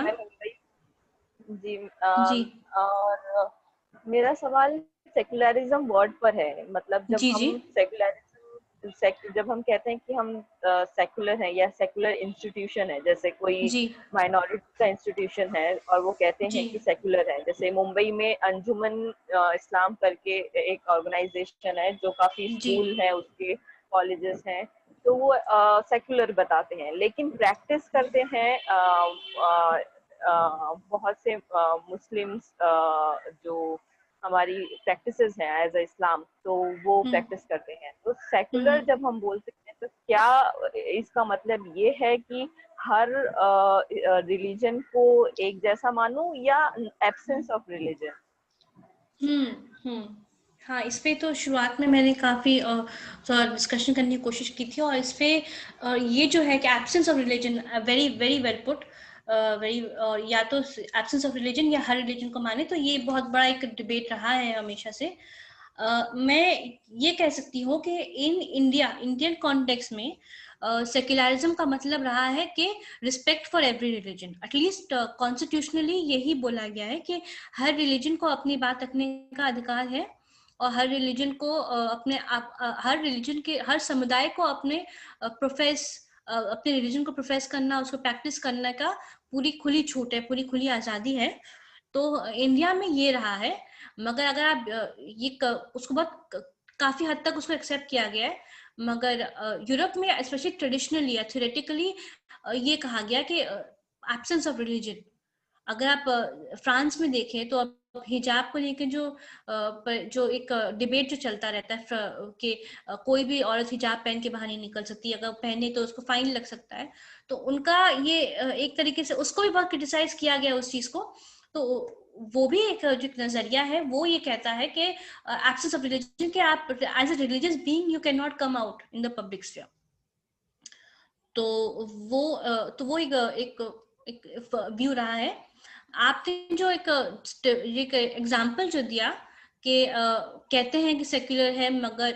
मैं मुंबई जी जी और मेरा सवाल सेक्युलरिज्म वर्ड पर है। मतलब जब जी जी हम जब हम कहते हैं कि हम सेक्युलर हैं या सेक्युलर इंस्टीट्यूशन है, जैसे कोई जी माइनॉरिटी का इंस्टीट्यूशन है और वो कहते जी हैं कि सेक्युलर है, जैसे मुंबई में अंजुमन इस्लाम करके एक ऑर्गेनाइजेशन है जो काफी जी स्कूल है उसके, कॉलेजेस हैं, तो वो सेक्युलर बताते हैं, लेकिन प्रैक्टिस करते हैं बहुत से मुस्लिम्स जो हमारी प्रैक्टिसेस हैं एज अ इस्लाम, तो वो हम्म प्रैक्टिस करते हैं। तो सेक्युलर हम्म जब हम बोलते हैं तो क्या इसका मतलब ये है कि हर रिलीजन को एक जैसा मानो या एब्सेंस ऑफ रिलीजन? हम्म हम्म हाँ, इस पे तो शुरुआत में मैंने काफ़ी थोड़ा डिस्कशन करने की कोशिश की थी, और इस पे ये जो है कि absence of religion, very very well put, very, या तो एब्सेंस ऑफ रिलीजन या हर रिलीजन को माने, तो ये बहुत बड़ा एक डिबेट रहा है हमेशा से। मैं ये कह सकती हूँ कि इन इंडियन कॉन्टेक्स्ट में सेक्युलरिज्म का मतलब रहा है कि respect for every religion. At least constitutionally यही बोला गया है कि हर रिलीजन को अपनी बात रखने का अधिकार है, और हर रिलीजन को हर रिलीजन के हर समुदाय को अपने रिलीजन को प्रोफेस करना, उसको प्रैक्टिस करने का पूरी खुली छूट है, पूरी खुली आज़ादी है। तो इंडिया में ये रहा है। मगर अगर आप उसको काफी हद तक उसको एक्सेप्ट किया गया है। मगर यूरोप में स्पेशली ट्रेडिशनली या थ्योरेटिकली ये कहा गया कि एब्सेंस ऑफ रिलीजन। अगर आप फ्रांस में देखें तो अब हिजाब को लेकर जो एक डिबेट जो चलता रहता है कि कोई भी औरत हिजाब पहन के बाहर नहीं निकल सकती, अगर पहने तो उसको फाइन लग सकता है। तो उनका ये एक तरीके से उसको भी बहुत क्रिटिसाइज किया गया उस चीज को। तो वो भी एक जो नजरिया है वो ये कहता है कि एब्सेंस ऑफ रिलीजन, कि आप as a religious being you can not come out in the public sphere. तो वो एक एक व्यू रहा है। आपने जो एक एग्जाम्पल जो दिया कि कहते हैं कि सेक्युलर है, मगर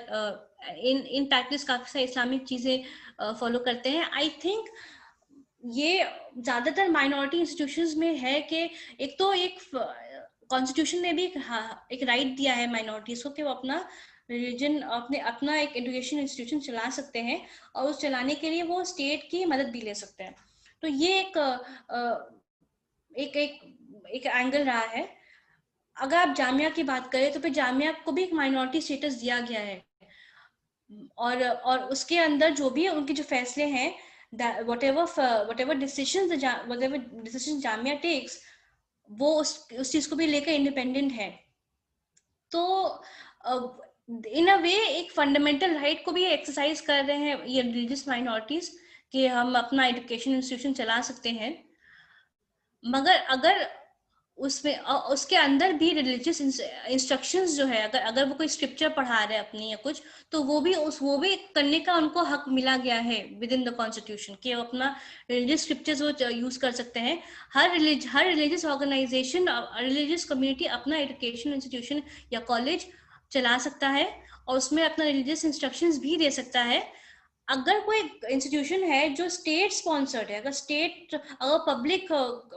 इन प्रैक्टिस काफी सारी इस्लामिक चीजें फॉलो करते हैं। आई थिंक ये ज्यादातर माइनॉरिटी इंस्टीट्यूशंस में है कि एक तो एक कॉन्स्टिट्यूशन ने भी एक राइट दिया है माइनॉरिटीज को कि वो अपना रिलीजन, अपना एक एजुकेशन इंस्टीट्यूशन चला सकते हैं, और उस चलाने के लिए वो स्टेट की मदद भी ले सकते हैं। तो ये एक एक एंगल रहा है। अगर आप जामिया की बात करें तो फिर जामिया को भी एक माइनॉरिटी स्टेटस दिया गया है, और उसके अंदर जो भी उनके जो फैसले हैं, whatever decision जामिया टेक्स, वो उस चीज को भी लेकर इंडिपेंडेंट है। तो इन अ वे एक फंडामेंटल राइट को भी एक्सरसाइज कर रहे हैं ये रिलीजियस माइनॉरिटीज, कि हम अपना एजुकेशन इंस्टीट्यूशन चला सकते हैं। मगर अगर उसके अंदर भी रिलीजियस इंस्ट्रक्शंस जो है, अगर अगर वो कोई स्क्रिप्चर पढ़ा रहे हैं अपनी या कुछ, तो वो भी करने का उनको हक मिला गया है विद इन द कॉन्स्टिट्यूशन, कि वो अपना रिलीजियस स्क्रिप्चर्स वो यूज कर सकते हैं। हर रिलीजियस ऑर्गेनाइजेशन, रिलीजियस कम्युनिटी अपना एजुकेशन इंस्टीट्यूशन या कॉलेज चला सकता है, और उसमें अपना रिलीजियस इंस्ट्रक्शंस भी दे सकता है। अगर कोई इंस्टीट्यूशन है जो स्टेट स्पॉन्सर्ड है, अगर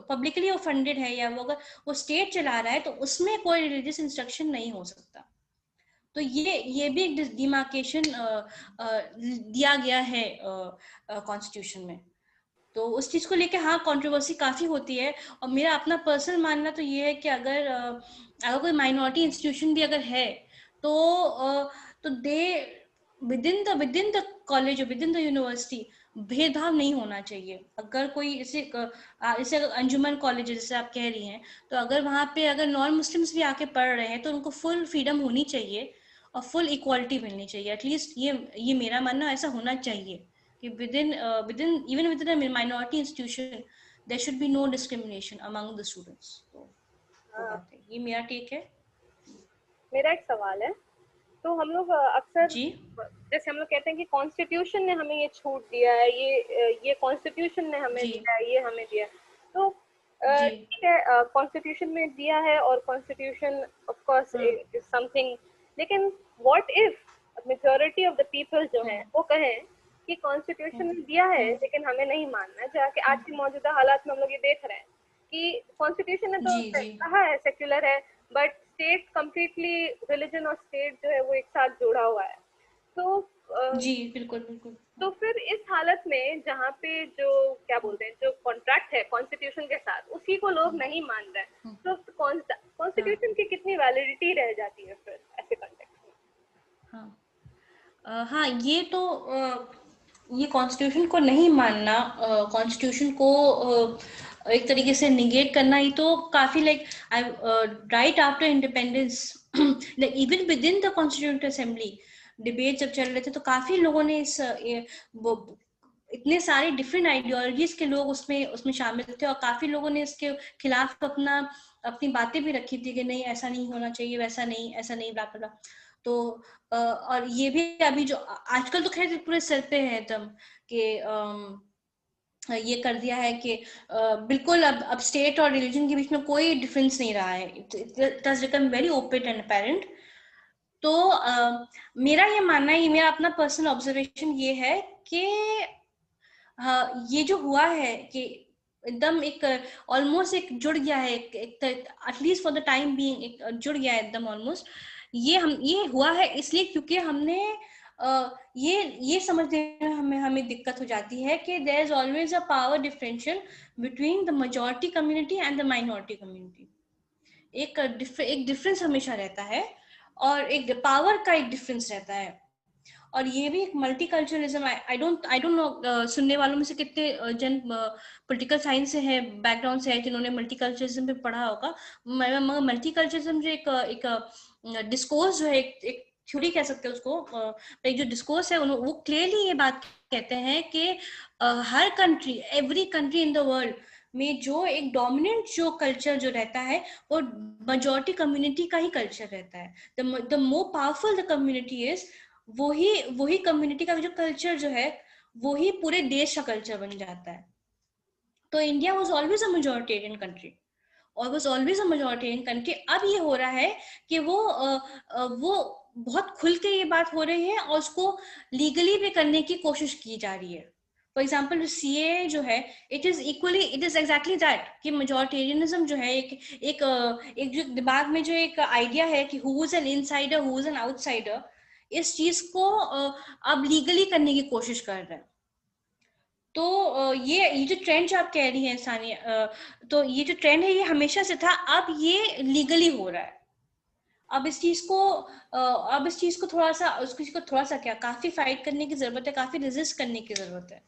पब्लिकली वो फंडेड है, या वो अगर वो स्टेट चला रहा है, तो उसमें कोई रिलीजियस इंस्ट्रक्शन नहीं हो सकता। तो ये भी एक डिमार्केशन दिया गया है कॉन्स्टिट्यूशन में। तो उस चीज को लेके हाँ, कंट्रोवर्सी काफी होती है। और मेरा अपना पर्सनल मानना तो ये है कि अगर कोई माइनॉरिटी इंस्टीट्यूशन भी अगर है, तो दे विद इन द कॉलेज और विद इन द यूनिवर्सिटी भेदभाव नहीं होना चाहिए। अगर कोई जैसे अगर अंजुमन कॉलेज जैसे आप कह रही हैं, तो अगर वहाँ पे अगर नॉन मुस्लिम्स भी आके पढ़ रहे हैं, तो उनको फुल फ्रीडम होनी चाहिए और फुल इक्वालिटी मिलनी चाहिए। एटलीस्ट ये मेरा मानना, ऐसा होना चाहिए कि even within a minority institution there should be no discrimination among the students। तो वो हाँ, बात है, ये मेरा टेक है। मेरा एक सवाल है। तो हम लोग अक्सर, जी जैसे हम लोग कहते हैं कि कॉन्स्टिट्यूशन ने हमें ये छूट दिया है, ये कॉन्स्टिट्यूशन ने हमें जी दिया है, ये हमें दिया है। तो जी ठीक है, कॉन्स्टिट्यूशन में दिया है और constitution of course hmm is something, लेकिन what if majority of the people जो हम्म हैं वो कहें कि कॉन्स्टिट्यूशन हम्म ने दिया है हम्म लेकिन हमें नहीं मानना है, जाके आज की मौजूदा हालात में हम लोग ये देख रहे हैं कि कॉन्स्टिट्यूशन ने तो जी जी कहा है सेक्युलर है, बट स्टेट कंप्लीटली, रिलीजन और स्टेट जो है वो एक साथ जुड़ा हुआ है। तो जी, बिल्कुल बिल्कुल। तो फिर इस हालत में जहाँ पे जो क्या बोलते हैं, जो कॉन्ट्रैक्ट है कॉन्स्टिट्यूशन के साथ, उसी को लोग नहीं मान रहे हैं, तो हाँ कॉन्स्टिट्यूशन की कितनी वैलिडिटी रह जाती है फिर ऐसे कॉन्टेक्स्ट में? हाँ हाँ, ये तो ये कॉन्स्टिट्यूशन को नहीं मानना, कॉन्स्टिट्यूशन को एक तरीके से निगेट करना, ये तो काफी like right after independence, like even with in the constituent assembly debate जब चल रहे थे, तो काफी लोगों ने इतने सारे डिफरेंट आइडियोलॉजीज के लोग उसमें उसमें शामिल थे, और काफी लोगों ने इसके खिलाफ अपनी बातें भी रखी थी कि नहीं ऐसा नहीं होना चाहिए, वैसा नहीं, ऐसा नहीं, ब्ला ब्ला। तो और ये भी अभी जो आजकल तो खैर पूरे सर पे है एकदम कि ये कर दिया है कि बिल्कुल अब स्टेट और रिलीजन के बीच में कोई डिफरेंस नहीं रहा है, it has become very open and apparent. तो मेरा ये मानना है, ये मेरा अपना पर्सनल ऑब्जर्वेशन ये है कि ये जो हुआ है कि एकदम एक ऑलमोस्ट एक जुड़ गया है, at least for the time being एक जुड़ गया है एकदम ऑलमोस्ट। ये हुआ है इसलिए क्योंकि हमने ये समझने में हमें दिक्कत हो जाती है कि there is always a power differential between the majority community and the minority community. एक डिफरेंस हमेशा रहता है, और एक पावर का एक डिफरेंस रहता है। और ये भी एक मल्टीकल्चरलिज्म, आई डोंट नो सुनने वालों में से कितने जन पॉलिटिकल साइंस से है, बैकग्राउंड से है, जिन्होंने मल्टीकल्चरलिज्म पे पढ़ा होगा। मगर मल्टीकल्चरलिज्म जो एक डिस्कोर्स जो है, एक थ्योरी कह सकते हैं उसको, एक जो डिस्कोर्स है वो क्लियरली ये बात कहते हैं कि हर country, every country in the world में जो एक डोमिनेंट जो कल्चर जो रहता है वो मेजॉरिटी कम्युनिटी का ही कल्चर रहता है। The more powerful the community is, वही कम्युनिटी का जो कल्चर जो है वही पूरे देश का कल्चर बन जाता है। तो India was always a majoritarian country, और was always a majoritarian country. अब ये हो रहा है कि वो बहुत खुल के ये बात हो रही है, और उसको लीगली भी करने की कोशिश की जा रही है। फॉर एग्जाम्पल सीए जो है, इट इज एग्जैक्टली दैट कि मेजॉरिटेरियनिज्म जो है एक जो दिमाग में जो एक आइडिया है कि who is an insider, who is an outsider, इस चीज को अब लीगली करने की कोशिश कर रहे हैं। तो ये जो ट्रेंड जो आप कह रही हैं सानिया, तो ये जो ट्रेंड है ये हमेशा से था, अब ये लीगली हो रहा है। अब इस चीज को थोड़ा सा क्या, काफी फाइट करने की जरूरत है, काफी रेजिस्ट करने की जरूरत है।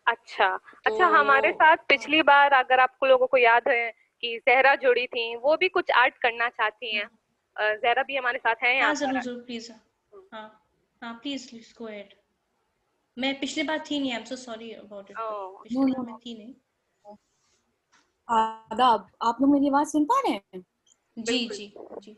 अच्छा तो अच्छा, हमारे साथ पिछली बार अगर आपको लोगों को याद है कि जहरा जुड़ी थी, वो भी कुछ ऐड करना चाहती हैं। जहरा भी हमारे साथ हैं यहाँ हाँ, पर। जरूर जरूर, प्लीज। हाँ हाँ, प्लीज प्लीज गो अहेड। मैं पिछली बार थी नहीं, I am so sorry about it, oh, पिछली बार मैं थी नहीं। आदाब, आप लोग मेरी आवाज सुन पा रहे हैं? जी जी जी।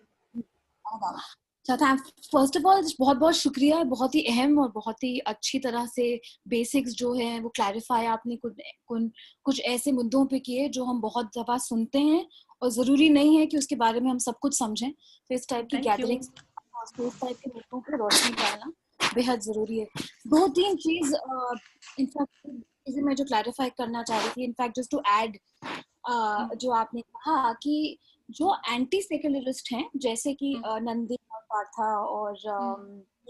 आदाब। अच्छा, फर्स्ट ऑफ ऑल बहुत बहुत शुक्रिया, बहुत ही अहम और बहुत ही अच्छी तरह से बेसिक्स जो है वो क्लैरिफाई आपने कुछ ऐसे मुद्दों पे किए जो हम बहुत दफा सुनते हैं, और जरूरी नहीं है कि उसके बारे में हम सब कुछ समझें। तो इस टाइप की गैदरिंग्स, इस टाइप के मुद्दों पर रोशनी डालना बेहद जरूरी है। दो तीन चीज इनफैक्ट मैं जो क्लैरिफाई करना चाह रही थी, इनफैक्ट जस्ट टू ऐड, जो आपने कहा कि जो एंटी सेक्युलरिस्ट हैं जैसे कि नंदी और पार्था और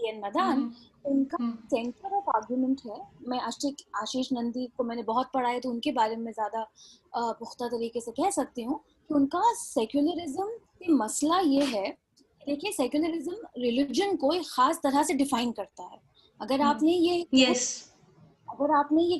एन मदान, उनका सेंटर ऑफ आर्गुमेंट है। मैं आशीष नंदी को मैंने बहुत पढ़ा है, तो उनके बारे में ज्यादा पुख्ता तरीके से कह सकती हूँ कि उनका सेक्युलरिज्म के मसला ये है, देखिए सेक्युलरिज्म रिलीजन को एक खास तरह से डिफाइन करता है। अगर आपने ये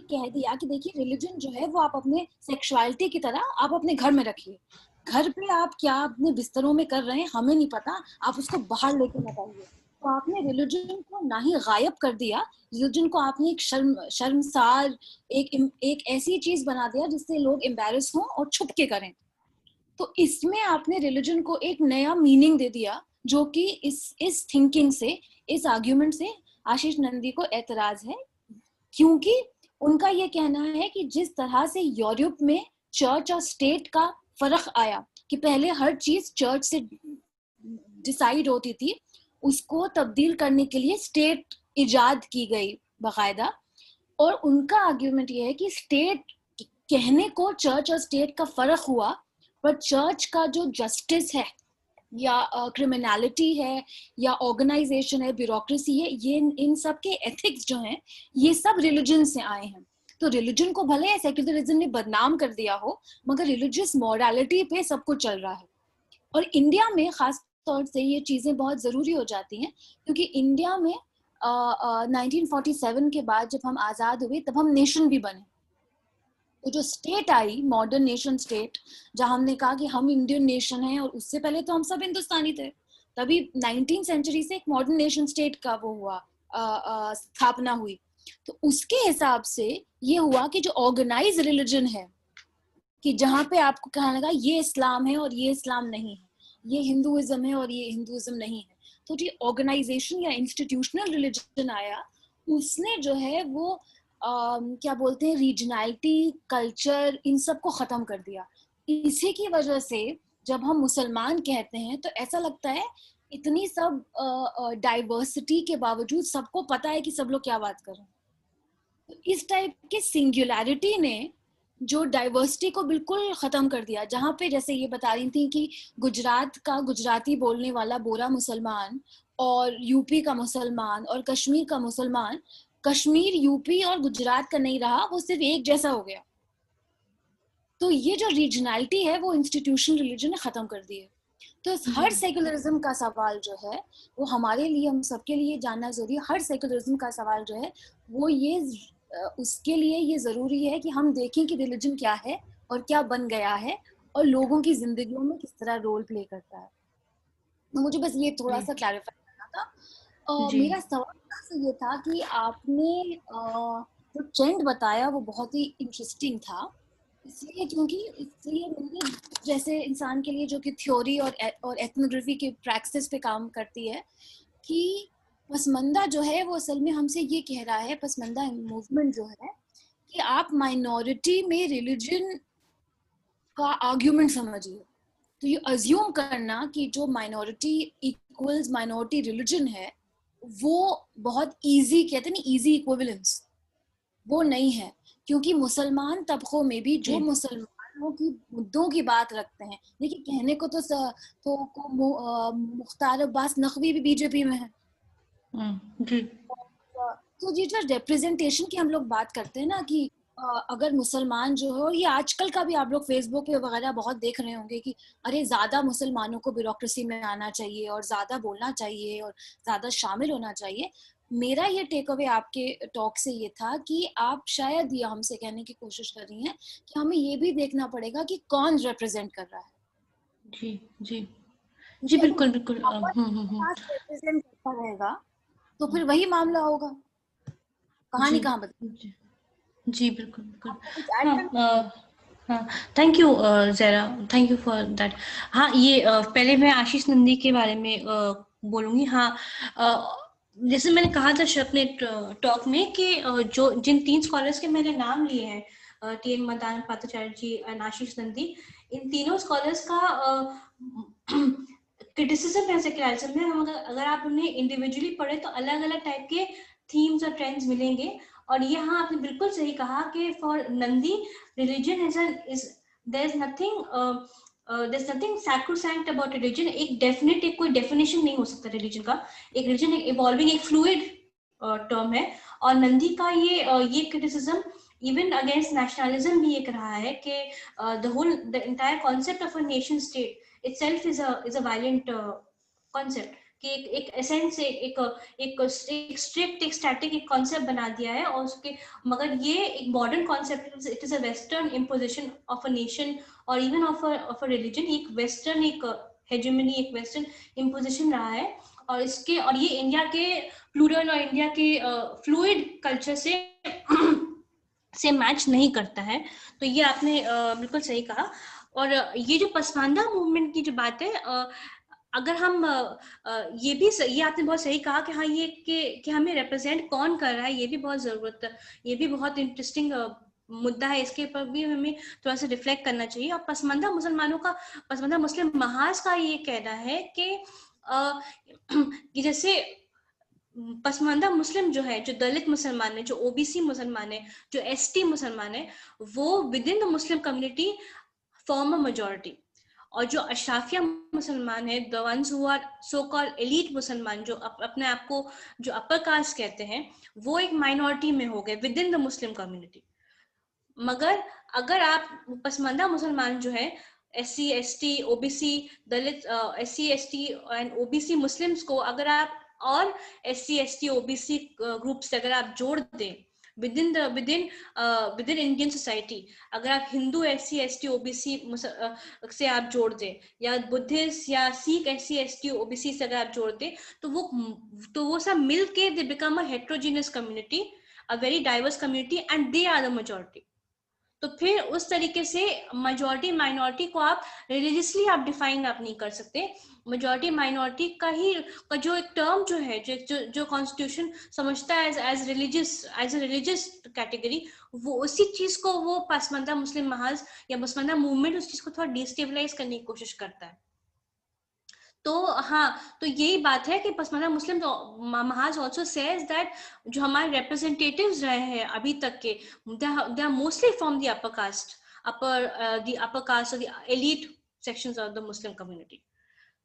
कह दिया कि देखिए रिलीजन जो है वो आप अपने सेक्सुअलिटी की तरह आप अपने घर में रखिए, घर पे आप क्या अपने बिस्तरों में कर रहे हैं हमें नहीं पता, आप उसको बाहर लेके मत आइए, तो आपने रिलीजन को ना ही गायब कर दिया, रिलीजन को आपने एक शर्मसार एक ऐसी चीज बना दिया जिससे लोग एम्बैरस हों और छुप के करें। तो इसमें आपने रिलीजन को एक नया मीनिंग दे दिया, जो कि इस थिंकिंग से, इस आर्ग्यूमेंट से आशीष नंदी को एतराज है, क्योंकि उनका ये कहना है कि जिस तरह से यूरोप में चर्च और स्टेट का फर्क आया कि पहले हर चीज चर्च से डिसाइड होती थी, उसको तब्दील करने के लिए स्टेट इजाद की गई बाकायदा। और उनका आर्ग्यूमेंट ये है कि स्टेट कहने को चर्च और स्टेट का फर्क हुआ, पर चर्च का जो जस्टिस है या क्रिमिनलिटी है या ऑर्गेनाइजेशन है, ब्यूरोक्रेसी है, ये इन सब के एथिक्स जो हैं ये सब रिलीजन से आए हैं। तो रिलीजन को भले सेक्युलरिज्म ने बदनाम कर दिया हो, मगर रिलीजियस मॉरलिटी पे सब कुछ चल रहा है। और इंडिया में खास तौर से ये चीजें बहुत जरूरी हो जाती हैं, क्योंकि इंडिया में 1947 के बाद जब हम आजाद हुए तब हम नेशन भी बने। तो जो स्टेट आई, मॉडर्न नेशन स्टेट, जहां हमने कहा कि हम इंडियन नेशन हैं, और उससे पहले तो हम सब हिंदुस्तानी थे, तभी 19th सेंचुरी से एक मॉडर्न नेशन स्टेट का वो हुआ, स्थापना हुई। तो उसके हिसाब से ये हुआ कि जो ऑर्गेनाइज रिलीजन है, कि जहां पे आपको कहने लगा ये इस्लाम है और ये इस्लाम नहीं है, ये हिंदुइज्म है और ये हिंदुइज्म नहीं है, तो जो ऑर्गेनाइजेशन या इंस्टीट्यूशनल रिलीजन आया, उसने जो है वो क्या बोलते हैं, रीजनैलिटी, कल्चर, इन सब को खत्म कर दिया। इसी की वजह से जब हम मुसलमान कहते हैं तो ऐसा लगता है इतनी सब डाइवर्सिटी के बावजूद सबको पता है कि सब लोग क्या बात कर रहे हैं। तो इस टाइप के सिंगुलैरिटी ने जो डाइवर्सिटी को बिल्कुल खत्म कर दिया। जहाँ पे जैसे ये बता रही थी कि गुजरात का गुजराती बोलने वाला बोरा मुसलमान और यूपी का मुसलमान और कश्मीर का मुसलमान, कश्मीर यूपी और गुजरात का नहीं रहा, वो सिर्फ एक जैसा हो गया। तो ये जो रीजनैलिटी है वो इंस्टीट्यूशनल रिलीजन ने खत्म कर दी है। तो हर सेक्युलरिज्म का सवाल जो है वो हमारे लिए, हम सबके लिए जानना जरूरी है। हर सेक्युलरिज्म का सवाल जो है वो ये, उसके लिए ये जरूरी है कि हम देखें कि रिलीजन क्या है और क्या बन गया है और लोगों की जिंदगियों में किस तरह रोल प्ले करता है। तो मुझे बस ये थोड़ा सा क्लैरिफाई करना था। मेरा सवाल ये था कि आपने जो ट्रेंड बताया वो बहुत ही इंटरेस्टिंग था, इसलिए क्योंकि इसलिए मेरे जैसे इंसान के लिए जो कि थ्योरी और एथनोग्राफी के प्रैक्टिस पे काम करती है, कि पसमंदा जो है वो असल में हमसे ये कह रहा है, पसमंदा मूवमेंट जो है, कि आप माइनॉरिटी में रिलीजन का आर्ग्यूमेंट समझिए। तो ये अज्यूम करना कि जो माइनॉरिटी इक्वल्स माइनॉरिटी रिलीजन है वो बहुत इजी, कहते हैं ना, इजी इक्विवेलेंस, वो नहीं है। क्योंकि मुसलमान तबकों में भी जो मुसलमानों की मुद्दों की बात रखते हैं, देखिए कहने को तो मुख्तार अब्बास नकवी भी बीजेपी में है। तो ये जो रिप्रेजेंटेशन की हम लोग बात करते हैं ना, कि अगर मुसलमान जो है, और ये आजकल का भी आप लोग फेसबुक पे वगैरह बहुत देख रहे होंगे कि अरे ज्यादा मुसलमानों को ब्यूरोक्रेसी में आना चाहिए और ज्यादा बोलना चाहिए और ज्यादा शामिल होना चाहिए। मेरा ये टेक अवे आपके टॉक से ये था कि आप शायद ये हमसे कहने की कोशिश कर रही हैं कि हमें ये भी देखना पड़ेगा कि कौन रिप्रेजेंट कर रहा है। जी जी जी, बिल्कुल बिल्कुल। रिप्रेजेंट करता रहेगा तो फिर वही मामला होगा, कहानी कहाँ बदलेगी। जी बिल्कुल बिल्कुल। हाँ, थैंक यू ज़रा, थैंक यू फॉर दैट। हाँ, ये पहले मैं आशीष नंदी के बारे में बोलूँगी। हाँ, जैसे मैंने कहा था अपने टॉक में कि जो जिन 3 स्कॉलर्स के मैंने नाम लिए हैं, टी.एन. मदान पात्राचार्य जी और आशीष नंदी, इन तीनों स्कॉलर्स का क्रिटिसिज्म है सेक्युलरिज्म में। हम अगर आप उन्हें इंडिविजुअली पढ़े तो अलग अलग टाइप के थीम्स और ट्रेंड्स मिलेंगे। और ये, हाँ, आपने बिल्कुल सही कहा कि for Nandy religion is there is nothing sacrosanct about religion. एक डेफिनेट, एक कोई डेफिनेशन नहीं हो सकता रिलीजन का। एक रिलीजन एक इवॉल्विंग, एक फ्लूइड टर्म है। और नंदी का ये क्रिटिसिज्म इवन अगेंस्ट नेशनलिज्म भी एक रहा है कि the entire concept of a nation state itself is a violent concept, कि एक एसेंस से एक स्ट्रिक्ट, एक स्टैटिक एक कॉन्सेप्ट बना दिया है। और उसके, मगर ये एक modern concept, it is a western imposition of a nation और इवन ऑफ अ रिलीजन। एक वेस्टर्न, एक हेजेमनी, एक वेस्टर्न इम्पोजिशन रहा है। और इसके, और ये इंडिया के प्लूरल और इंडिया के फ्लूइड कल्चर से मैच नहीं करता है। तो ये आपने बिल्कुल सही कहा। और ये जो पसमानदा मूवमेंट की जो बात है, अगर हम ये आपने बहुत सही कहा कि हाँ, ये कि हमें रिप्रेजेंट कौन कर रहा है, ये भी बहुत जरूरत है, ये भी बहुत इंटरेस्टिंग मुद्दा है। इसके ऊपर भी हमें थोड़ा सा रिफ्लेक्ट करना चाहिए। और पसमानदा मुसलमानों का, पसमानदा मुस्लिम महाज का ये कहना है कि जैसे पसमानदा मुस्लिम जो है, जो दलित मुसलमान है, जो ओबीसी मुसलमान है, जो एसटी मुसलमान है, वो within the Muslim community form a majority. और जो अशराफिया मुसलमान है, the ones who are so called elite मुसलमान, जो अपने आप को जो अपर कास्ट कहते हैं, वो एक माइनॉरिटी में हो गए with in the Muslim community. मगर अगर आप पसमानदा मुसलमान जो है, SC ST OBC Dalit, SC ST and OBC Muslims को अगर आप और SC ST OBC ग्रुप से अगर आप जोड़ दें विद इन इंडियन सोसाइटी, अगर आप हिंदू SC ST OBC से आप जोड़ दें, या बुद्धिस्ट या सिख SC ST OBC से अगर आप जोड़ दें, तो वो सब मिल के they become a heterogeneous community, a very diverse community, and they are the majority. तो फिर उस तरीके से मेजॉरिटी माइनॉरिटी को आप रिलीजियसली आप डिफाइन आप नहीं कर सकते। मेजॉरिटी माइनॉरिटी का जो एक टर्म जो है, जो कॉन्स्टिट्यूशन समझता है एज रिलीजियस कैटेगरी, वो उसी चीज को वो पसमानदा मुस्लिम महाज या पसमानदा मूवमेंट उस चीज को थोड़ा डिस्टेबलाइज करने की कोशिश करता है। तो हाँ, तो यही बात है कि Pasmanda Muslim Mahaz also says that जो हमारे रिप्रेजेंटेटिव्स रहे हैं अभी तक के, they are mostly from the upper caste, upper caste और the elite sections of the Muslim community.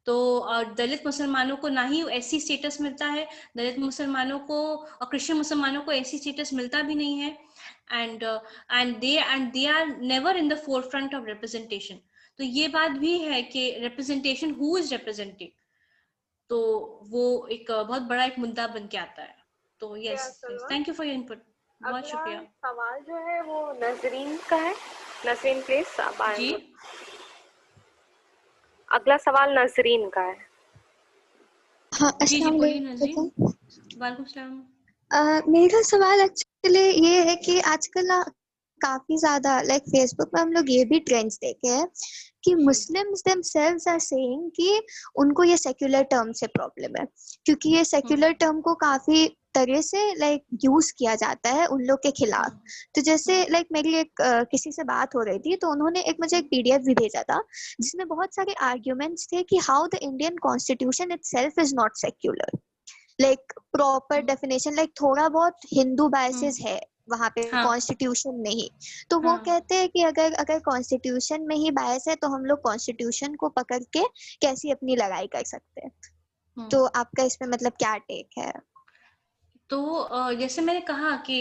तो दलित मुसलमानों को ना ही ऐसी स्टेटस मिलता है, दलित मुसलमानों को और क्रिश्चियन मुसलमानों को ऐसी स्टेटस मिलता भी नहीं है, and they are never in the forefront of representation. तो ये बात भी है कि रिप्रेजेंटेशन, हु इज रिप्रेजेंटिंग, तो वो एक बहुत बड़ा एक मुद्दा बन के आता है। तो yes, thank you for your input, बहुत शुक्रिया। सवाल जो है वो नजरीन का है। नजरीन प्लीज आप जी, अगला सवाल नजरीन का है। हाँ, जी अस्सलाम बोलिए वालेकुम। नजरीन। वालेकुम सलाम। मेरा सवाल एक्चुअली ये है कि आजकल ना काफी ज्यादा लाइक फेसबुक पे हम लोग ये भी ट्रेंड्स देखे हैं कि मुस्लिम्स देमसेल्व्स आर सेइंग कि उनको ये सेक्युलर टर्म से प्रॉब्लम है, क्योंकि ये सेक्युलर टर्म को काफी तरह से लाइक यूज किया जाता है उन लोग के खिलाफ। तो जैसे लाइक मेरी एक किसी से बात हो रही थी, तो उन्होंने मुझे एक PDF भी भेजा था जिसमें बहुत सारे आर्ग्यूमेंट्स थे कि how the Indian constitution itself is not secular, like proper definition, like थोड़ा बहुत हिंदू बायसेस है वहां पे कॉन्स्टिट्यूशन में ही। तो वो कहते हैं कि अगर कॉन्स्टिट्यूशन में ही बायस है तो हम लोग कॉन्स्टिट्यूशन को पकड़ के कैसी अपनी लड़ाई कर सकते हैं। तो आपका इसमें मतलब क्या टेक है? तो जैसे मैंने कहा कि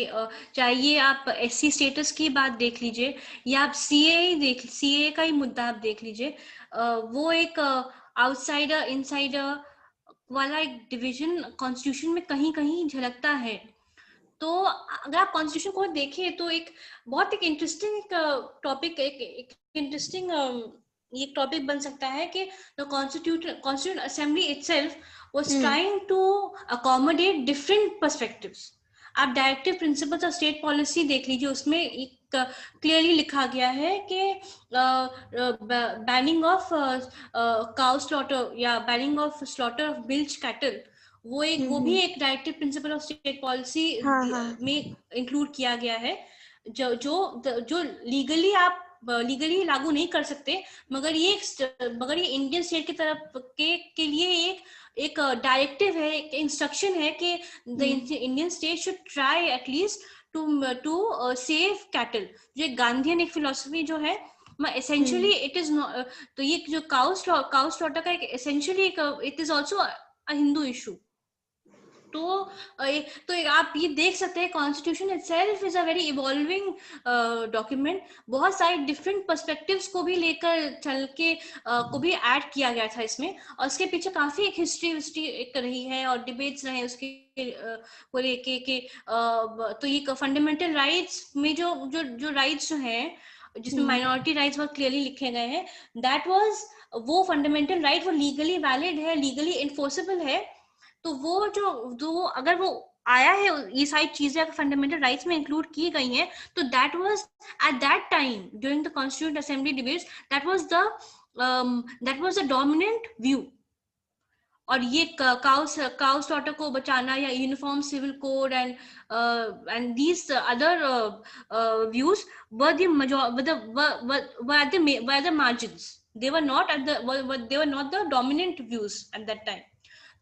चाहे आप SC स्टेटस की बात देख लीजिए, या आप CA का ही मुद्दा आप देख लीजिए, वो एक आउटसाइडर इनसाइडर वाला एक डिवीजन कॉन्स्टिट्यूशन में कहीं कहीं झलकता है। तो अगर आप कॉन्स्टिट्यूशन को देखें तो एक बहुत एक इंटरेस्टिंग टॉपिक, एक इंटरेस्टिंग ये टॉपिक बन सकता है कि the constitution assembly itself was trying to accommodate different perspectives। आप directive principles of state policy देख लीजिए, उसमें एक क्लियरली लिखा गया है कि बैनिंग ऑफ काउ स्लॉटर या banning of slaughter of milch cattle, वो भी एक directive principle of state policy में इंक्लूड किया गया है, जो लीगली लागू नहीं कर सकते, मगर ये इंडियन स्टेट की तरफ के लिए एक डायरेक्टिव है, एक इंस्ट्रक्शन है कि the Indian state should try at least to save cattle. जो एक गांधीयन एक फिलोसफी जो है, एसेंशियली इट इज नॉट, तो ये जो काउ स्लॉटर का एक essentially it is also a Hindu issue. तो आप ये देख सकते हैं constitution itself is a very evolving document. बहुत सारे डिफरेंट पर्सपेक्टिव्स को भी लेकर चल के को भी ऐड किया गया था इसमें, और उसके पीछे काफी एक हिस्ट्री एक रही है और डिबेट्स रहे उसके को लेके कि तो ये फंडामेंटल राइट्स में जो राइट्स जो हैं, जिसमें माइनॉरिटी राइट्स बहुत क्लियरली लिखे गए हैं, दैट वाज वो फंडामेंटल राइट वो लीगली वैलिड है, लीगली इन्फोर्सेबल है। तो वो जो अगर वो आया है, ये सारी चीजें अगर फंडामेंटल राइट्स में इंक्लूड की गई हैं, तो that was at that time during the constituent assembly debates, that was the dominant view. और ये काउ स्लॉटर को बचाना या uniform civil code and these other views were the margins, they were not the dominant views at that time।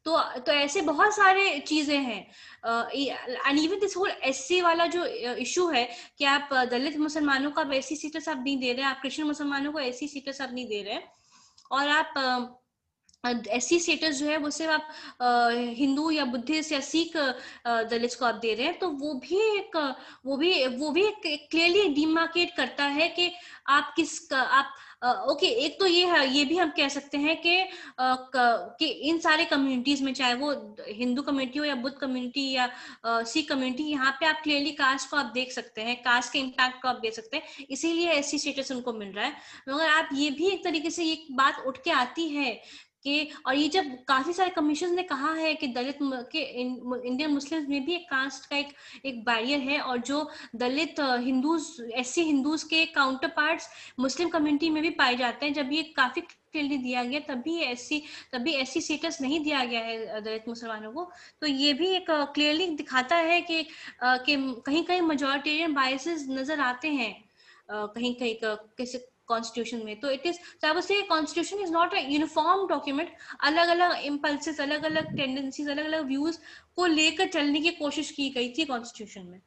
तो ऐसे बहुत सारे चीजें हैं। And even this whole SC वाला जो इशू है कि आप दलित मुसलमानों को आप एससी स्टेटस आप नहीं दे रहे हैं, आप क्रिश्चियन मुसलमानों को एससी स्टेटस आप नहीं दे रहे हैं, और आप एससी स्टेटस जो है वो सिर्फ आप हिंदू या बुद्धिस्ट या सिख दलित को आप दे रहे हैं, तो वो भी क्लियरली डिमार्केट करता है कि आप आप ओके, एक तो ये है, ये भी हम कह सकते हैं कि इन सारे कम्युनिटीज में, चाहे वो हिंदू कम्युनिटी हो या बुद्ध कम्युनिटी या सिख कम्युनिटी, यहाँ पे आप क्लियरली कास्ट को आप देख सकते हैं, कास्ट के इम्पैक्ट को आप देख सकते हैं, इसीलिए एससी स्टेटस उनको मिल रहा है। मगर आप ये भी एक तरीके से ये बात उठ के आती है कि, और ये जब काफी सारे कमीशन ने कहा है कि दलित के इंडियन मुस्लिम्स में भी एक कास्ट का एक बैरियर है, और जो दलित हिंदूज, एससी हिंदूज के काउंटर पार्ट्स मुस्लिम कम्युनिटी में भी पाए जाते हैं, जब ये काफी क्लियरली दिया गया तभी एससी स्टेटस नहीं दिया गया है दलित मुसलमानों को। तो ये भी एक क्लियरली दिखाता है कि कहीं कहीं मेजॉरिटेरियन बायसेस नजर आते हैं कहीं कहीं किसी कॉन्स्टिट्यूशन में। तो it is, so I would say constitution is not a uniform document, अलग अलग इम्पल्सेस, अलग अलग टेंडेंसीज, अलग अलग व्यूज को लेकर चलने की कोशिश की गई थी कॉन्स्टिट्यूशन में।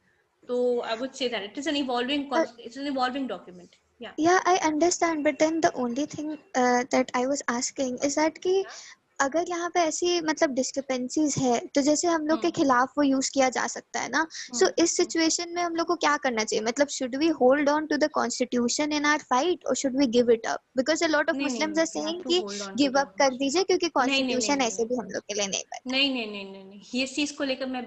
तो आई would say that it is an evolving document. Yeah, I understand, but then the only thing that I was asking is that कि अगर यहाँ पे ऐसी मतलब डिस्क्रिपेंसीज है, तो जैसे हम लोग के खिलाफ वो यूज किया जा सकता है ना। सो इस सिचुएशन में हम लोग को क्या करना चाहिए? मतलब should we hold on to the constitution in our fight और should we give it up? Because a lot of Muslims are saying कि गिव अप कर दीजिए क्योंकि कॉन्स्टिट्यूशन ऐसे भी हम लोग के लिए नहीं बनता। नहीं, ये चीज को लेकर मैं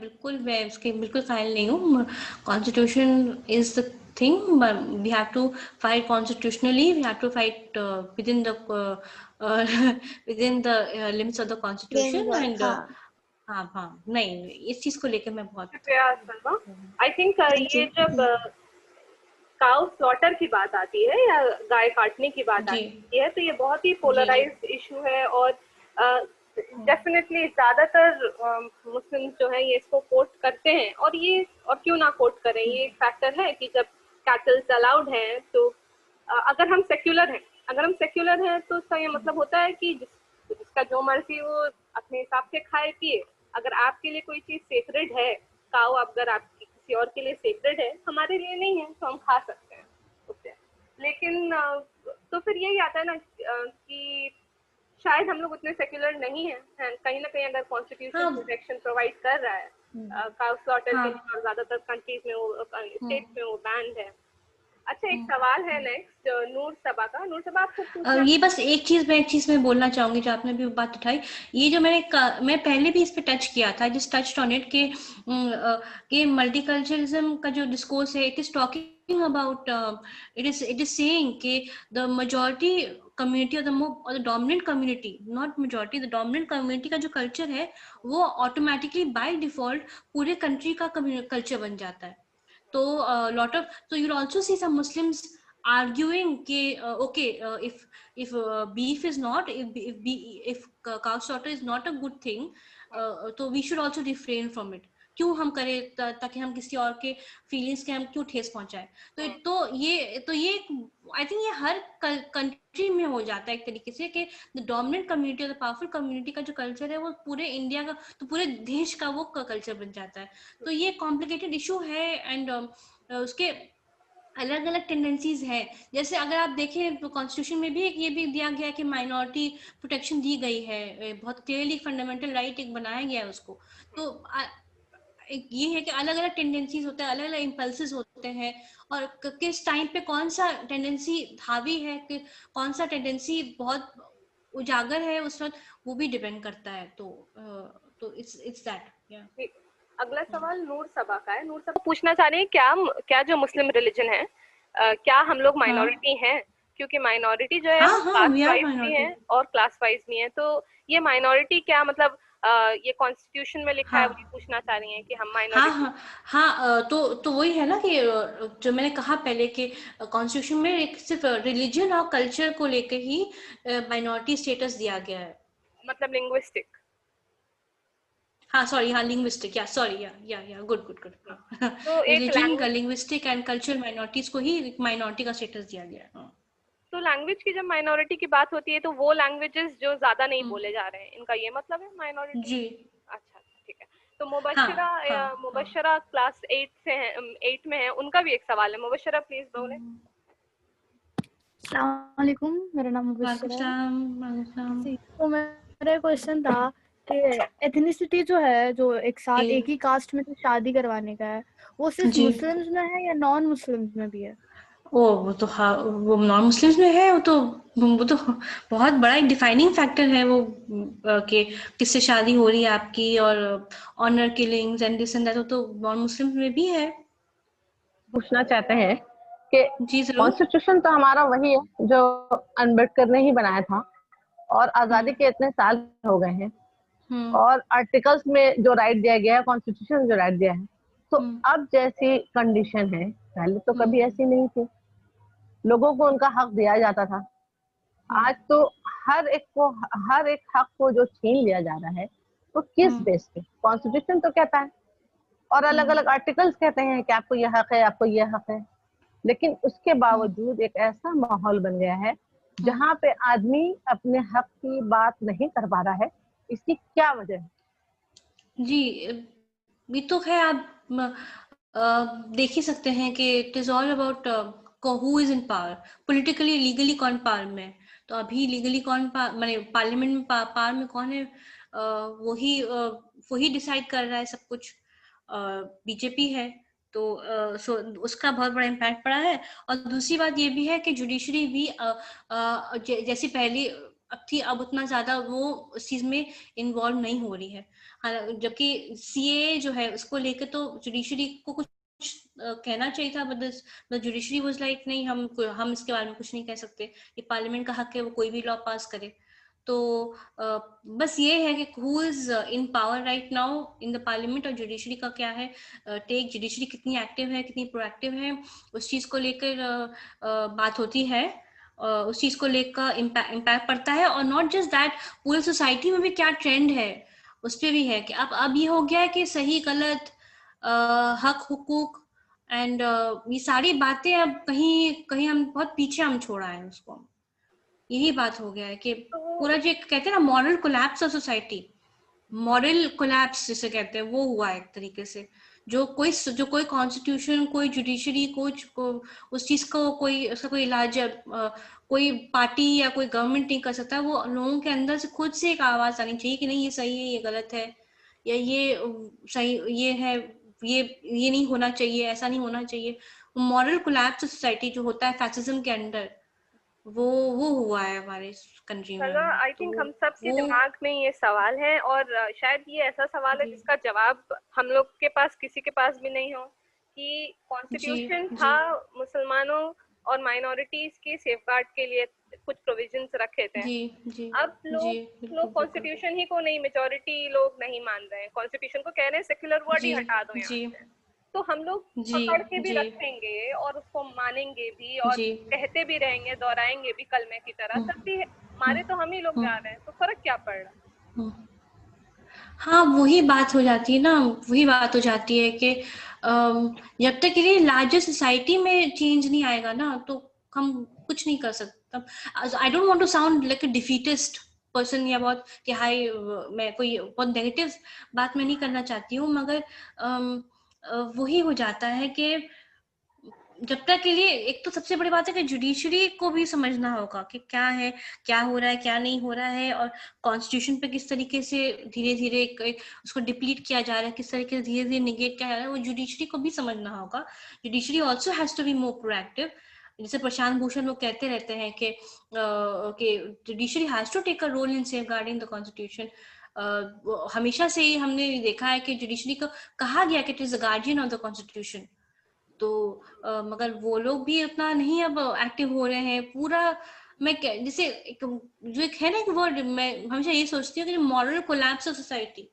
उसके बिल्कुल कायल नहीं हूँ। Constitution is the thing, but we have to fight constitutionally, we have to fight within the limits of the constitution, and हाँ नहीं, इस चीज को लेकर मैं बहुत आई थिंक ये जब काउ स्लॉटर की बात आती है या गाय काटने की बात आती है, तो ये बहुत ही पोलराइज्ड इशू है, और डेफिनेटली ज्यादातर मुस्लिम जो है ये इसको कोट करते हैं, और क्यों ना कोट करें, ये एक फैक्टर है कि जब कैटल्स अलाउड हैं, तो अगर हम सेक्युलर हैं तो उसका ये मतलब होता है कि जिसका जो मर्जी वो अपने हिसाब से खाए पिए। अगर आपके लिए कोई चीज सेक्रेड है, काऊ अगर आपकी किसी और के लिए सेक्रेड है, हमारे लिए नहीं है, तो हम खा सकते हैं उससे। लेकिन तो फिर यही आता है ना कि शायद हम लोग उतने सेक्युलर नहीं हैं, कहीं ना कहीं अगर कॉन्स्टिट्यूशन प्रोटेक्शन प्रोवाइड कर रहा है काउ स्लॉटर के लिए, और ज्यादातर कंट्रीज में वो स्टेट्स में वो बैंड है। अच्छा, एक सवाल है नेक्स्ट नूर सबा का। नूर सबा, आपको ये बस एक चीज मैं बोलना चाहूंगी, जो आपने भी बात उठाई, ये जो मैं पहले भी इस पे टच किया था, जिस टच ऑन इट के मल्टीकल्चरलिज्म का जो डिस्कोर्स है, it is talking about, it is saying कि द मेजॉरिटी कम्युनिटी और the dominant community, not majority, the dominant community का जो कल्चर है वो ऑटोमेटिकली बाय डिफॉल्ट पूरे कंट्री का कल्चर बन जाता है। तो so you'll also see some Muslims arguing कि okay, if beef is not, if cow slaughter is not a good thing, तो we should also refrain from it। क्यों हम करें ताकि हम किसी और के फीलिंग्स के हम क्यों ठेस पहुंचाएं? तो ये आई थिंक ये हर कंट्री में हो जाता है एक तरीके से कि द डोमिनेंट कम्युनिटी और द पावरफुल कम्युनिटी का जो कल्चर है वो पूरे इंडिया का, तो पूरे देश का वो कल्चर बन जाता है। तो ये कॉम्प्लिकेटेड इशू है, एंड उसके अलग अलग टेंडेंसीज है। जैसे अगर आप देखें तो कॉन्स्टिट्यूशन में भी ये भी दिया गया है कि माइनॉरिटी प्रोटेक्शन दी गई है, बहुत क्लियरली फंडामेंटल राइट एक बनाया गया है उसको। तो ये है कि अलग अलग टेंडेंसीज होते हैं, अलग अलग इम्पल्सेस होते हैं, और किस टाइम पे कौन सा टेंडेंसी हावी है, कि कौन सा टेंडेंसी बहुत उजागर है उस वक्त, वो भी डिपेंड करता है। तो इट्स दैट। अगला सवाल नूर सबा का है। नूर सबा पूछना चाह रहे हैं क्या जो मुस्लिम रिलीजन है, क्या हम लोग माइनॉरिटी हैं? क्योंकि माइनॉरिटी जो है क्लास वाइज भी है और क्लास वाइज भी है, तो ये माइनॉरिटी क्या मतलब ये कॉन्स्टिट्यूशन में लिखा है, वो पूछना चाह रही हैं कि हम माइनॉरिटी। तो वही है ना कि जो मैंने कहा पहले कि कॉन्स्टिट्यूशन में एक सिर्फ रिलीजन और कल्चर को लेकर ही माइनॉरिटी स्टेटस दिया गया है, मतलब लिंग्विस्टिक। Linguistic, good. तो religion, linguistic and cultural minorities को ही माइनॉरिटी का स्टेटस दिया गया है। तो लैंग्वेज की जब माइनॉरिटी की बात होती है तो वो लैंग्वेजेस जो ज्यादा नहीं बोले जा रहे हैं, इनका ये मतलब है माइनॉरिटी? जी अच्छा ठीक है। तो हाँ हाँ मुबशरा क्लास 8 से है, 8 में है, उनका भी एक सवाल है। मुबशरा प्लीज बोले। अस्सलाम वालेकुम, मेरा नाम मुबशरा है। जी, तो मेरा क्वेश्चन था कि एथनिसिटी जो है, जो एक साथ एक ही कास्ट में से शादी करवाने का है, वो सिर्फ जी मुस्लिम्स में है या नॉन मुस्लिम्स में भी है? वो तो हाँ, वो नॉन मुस्लिम्स में है। वो तो बहुत बड़ा एक डिफाइनिंग फैक्टर है वो, कि किससे शादी हो रही है आपकी, और honour killings and this and that, वो तो नॉन मुस्लिम्स में भी है। पूछना चाहते हैं कि जी जरूर। कॉन्स्टिट्यूशन तो हमारा वही है जो अम्बेडकर ने ही बनाया था, और आजादी के इतने साल हो गए हैं, और आर्टिकल्स में जो राइट दिया गया है, कॉन्स्टिट्यूशन जो राइट दिया है, तो अब जैसी कंडीशन है, पहले तो कभी ऐसी नहीं थी। लोगों को उनका हक दिया जाता था। आज तो हर एक हक को जो छीन लिया जा रहा है, तो किस बेस पे? कॉन्स्टिट्यूशन तो कहता है, और अलग अलग आर्टिकल्स कहते हैं कि आपको यह हक है, आपको यह हक है, लेकिन उसके बावजूद एक ऐसा माहौल बन गया है जहाँ पे आदमी अपने हक की बात नहीं कर पा रहा है। इसकी क्या वजह है? जी, ये तो है। आप देख ही सकते हैं कि it is all about who is in power, politically legally कौन पावर में है। तो अभी लीगली कौन माने पार्लियामेंट में पावर में कौन है, वही डिसाइड कर रहा है सब कुछ। बीजेपी है। तो उसका बहुत बड़ा इम्पैक्ट पड़ा है। और दूसरी बात ये भी है कि जुडिशरी भी जैसी पहले अब थी, अब उतना ज्यादा वो उस चीज में इन्वॉल्व नहीं हो रही है। जबकि सीए जो है उसको लेकर तो जुडिशरी को कुछ कहना चाहिए था, बट जुडिशरी वाज लाइक नहीं, हम इसके बारे में कुछ नहीं कह सकते, ये पार्लियामेंट का हक है, वो कोई भी लॉ पास करे। तो बस ये है कि who is in power right now in the parliament, और जुडिशरी का क्या है टेक, जुडिशरी कितनी एक्टिव है, कितनी प्रोएक्टिव है, उस चीज को लेकर बात होती है। उस चीज को लेकर इम्पैक्ट पड़ता है। और नॉट जस्ट दैट, पूरी सोसाइटी में भी क्या ट्रेंड है उस पर भी है कि अब ये हो गया है कि सही गलत, हक हुकूक एंड ये सारी बातें अब कहीं कहीं हम बहुत पीछे हम छोड़ा है उसको। यही बात हो गया है कि पूरा जो कहते हैं ना moral collapse of society, moral collapse जिसे कहते हैं, वो हुआ है एक तरीके से। जो कोई कॉन्स्टिट्यूशन, कोई जुडिशरी, उस चीज को कोई उसका कोई इलाज कोई पार्टी या कोई गवर्नमेंट नहीं कर सकता। वो लोगों के अंदर से खुद से एक आवाज आनी चाहिए कि नहीं ये सही है, ये गलत है, या ये सही, ये है, ये नहीं होना चाहिए, ऐसा नहीं होना चाहिए। मॉरल कोलैप्स ऑफ सोसाइटी जो होता है फैसिज्म के अंडर, वो हुआ है हमारे कंट्री में। आई थिंक हम सब के दिमाग में ये सवाल है, और शायद ये ऐसा सवाल है जिसका जवाब हम लोग के पास किसी के पास भी नहीं हो, कि कॉन्स्टिट्यूशन था मुसलमानों और माइनॉरिटीज के सेफगार्ड के लिए कुछ प्रोविजंस रखे थे। अब लोग कॉन्स्टिट्यूशन ही को नहीं, मेजॉरिटी लोग नहीं मान रहे हैं, कॉन्स्टिट्यूशन को कह रहे हैं सेक्युलर वर्ड ही हटा दो यहाँ से। तो हम लोग पकड़ के भी रखेंगे और उसको मानेंगे भी, और कहते भी रहेंगे, दोहराएंगे भी कलमे की तरह, तब भी मारे तो हम ही लोग जा रहे हैं। तो फर्क क्या पड़ रहा है? हाँ, वही बात हो जाती है ना, वही बात हो जाती है कि जब तक ये लार्जर सोसाइटी में चेंज नहीं आएगा ना, तो हम कुछ नहीं कर सकते। I don't want to sound like a defeatist person, या बहुत कि हाई, मैं कोई बहुत नेगेटिव बात मैं नहीं करना चाहती हूँ, मगर वही हो जाता है कि जब तक के लिए, एक तो सबसे बड़ी बात है कि जुडिशरी को भी समझना होगा कि क्या है, क्या हो रहा है, क्या नहीं हो रहा है, और कॉन्स्टिट्यूशन पे किस तरीके से धीरे धीरे उसको डिप्लीट किया जा रहा है, किस तरीके से धीरे धीरे निगेट किया जा रहा है, वो जुडिशरी को भी समझना होगा। Judiciary also has to be more proactive. जैसे प्रशांत भूषण लोग कहते रहते हैं कि judiciary has to take a role in safeguarding the constitution. हमेशा से ही हमने देखा है कि जुडिशरी को कहा गया कि it is the guardian of the constitution. तो मगर वो लोग भी उतना नहीं अब एक्टिव हो रहे हैं। पूरा मैं जैसे जो एक है ना एक वर्ड, मैं हमेशा ये सोचती हूँ कि moral collapse of society,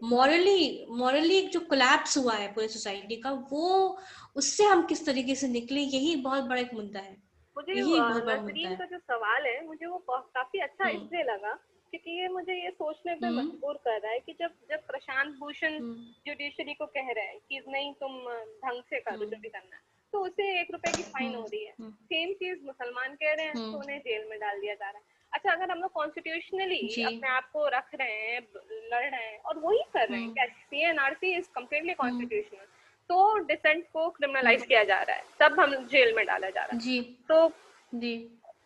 morally जो कोलैप्स हुआ है पूरी सोसाइटी का, वो उससे हम किस तरीके से निकले, यही बहुत बड़ा एक मुद्दा है। मुझे यही बहुत बड़ा मुद्दा नसरीन है। का जो सवाल है, मुझे वो काफी अच्छा इसलिए लगा क्योंकि ये मुझे ये सोचने पे मजबूर कर रहा है कि जब प्रशांत भूषण जुडिशरी को कह रहे हैं कि नहीं तुम ढंग से करो जो भी करना है, तो उसे 1 रुपए की फाइन हो रही है। सेम चीज मुसलमान कह रहे हैं तो उन्हें जेल में डाल दिया जा रहा है। अच्छा, अगर हम लोग कॉन्स्टिट्यूशनली अपने आप को रख रहे हैं, लड़ रहे हैं और वही कर रहे हैं, क्या CNRC इज कम्प्लीटली कॉन्स्टिट्यूशनल, तो डिसेंट को क्रिमिनलाइज किया जा रहा है, तब हम जेल में डाला जा रहा है। जी तो जी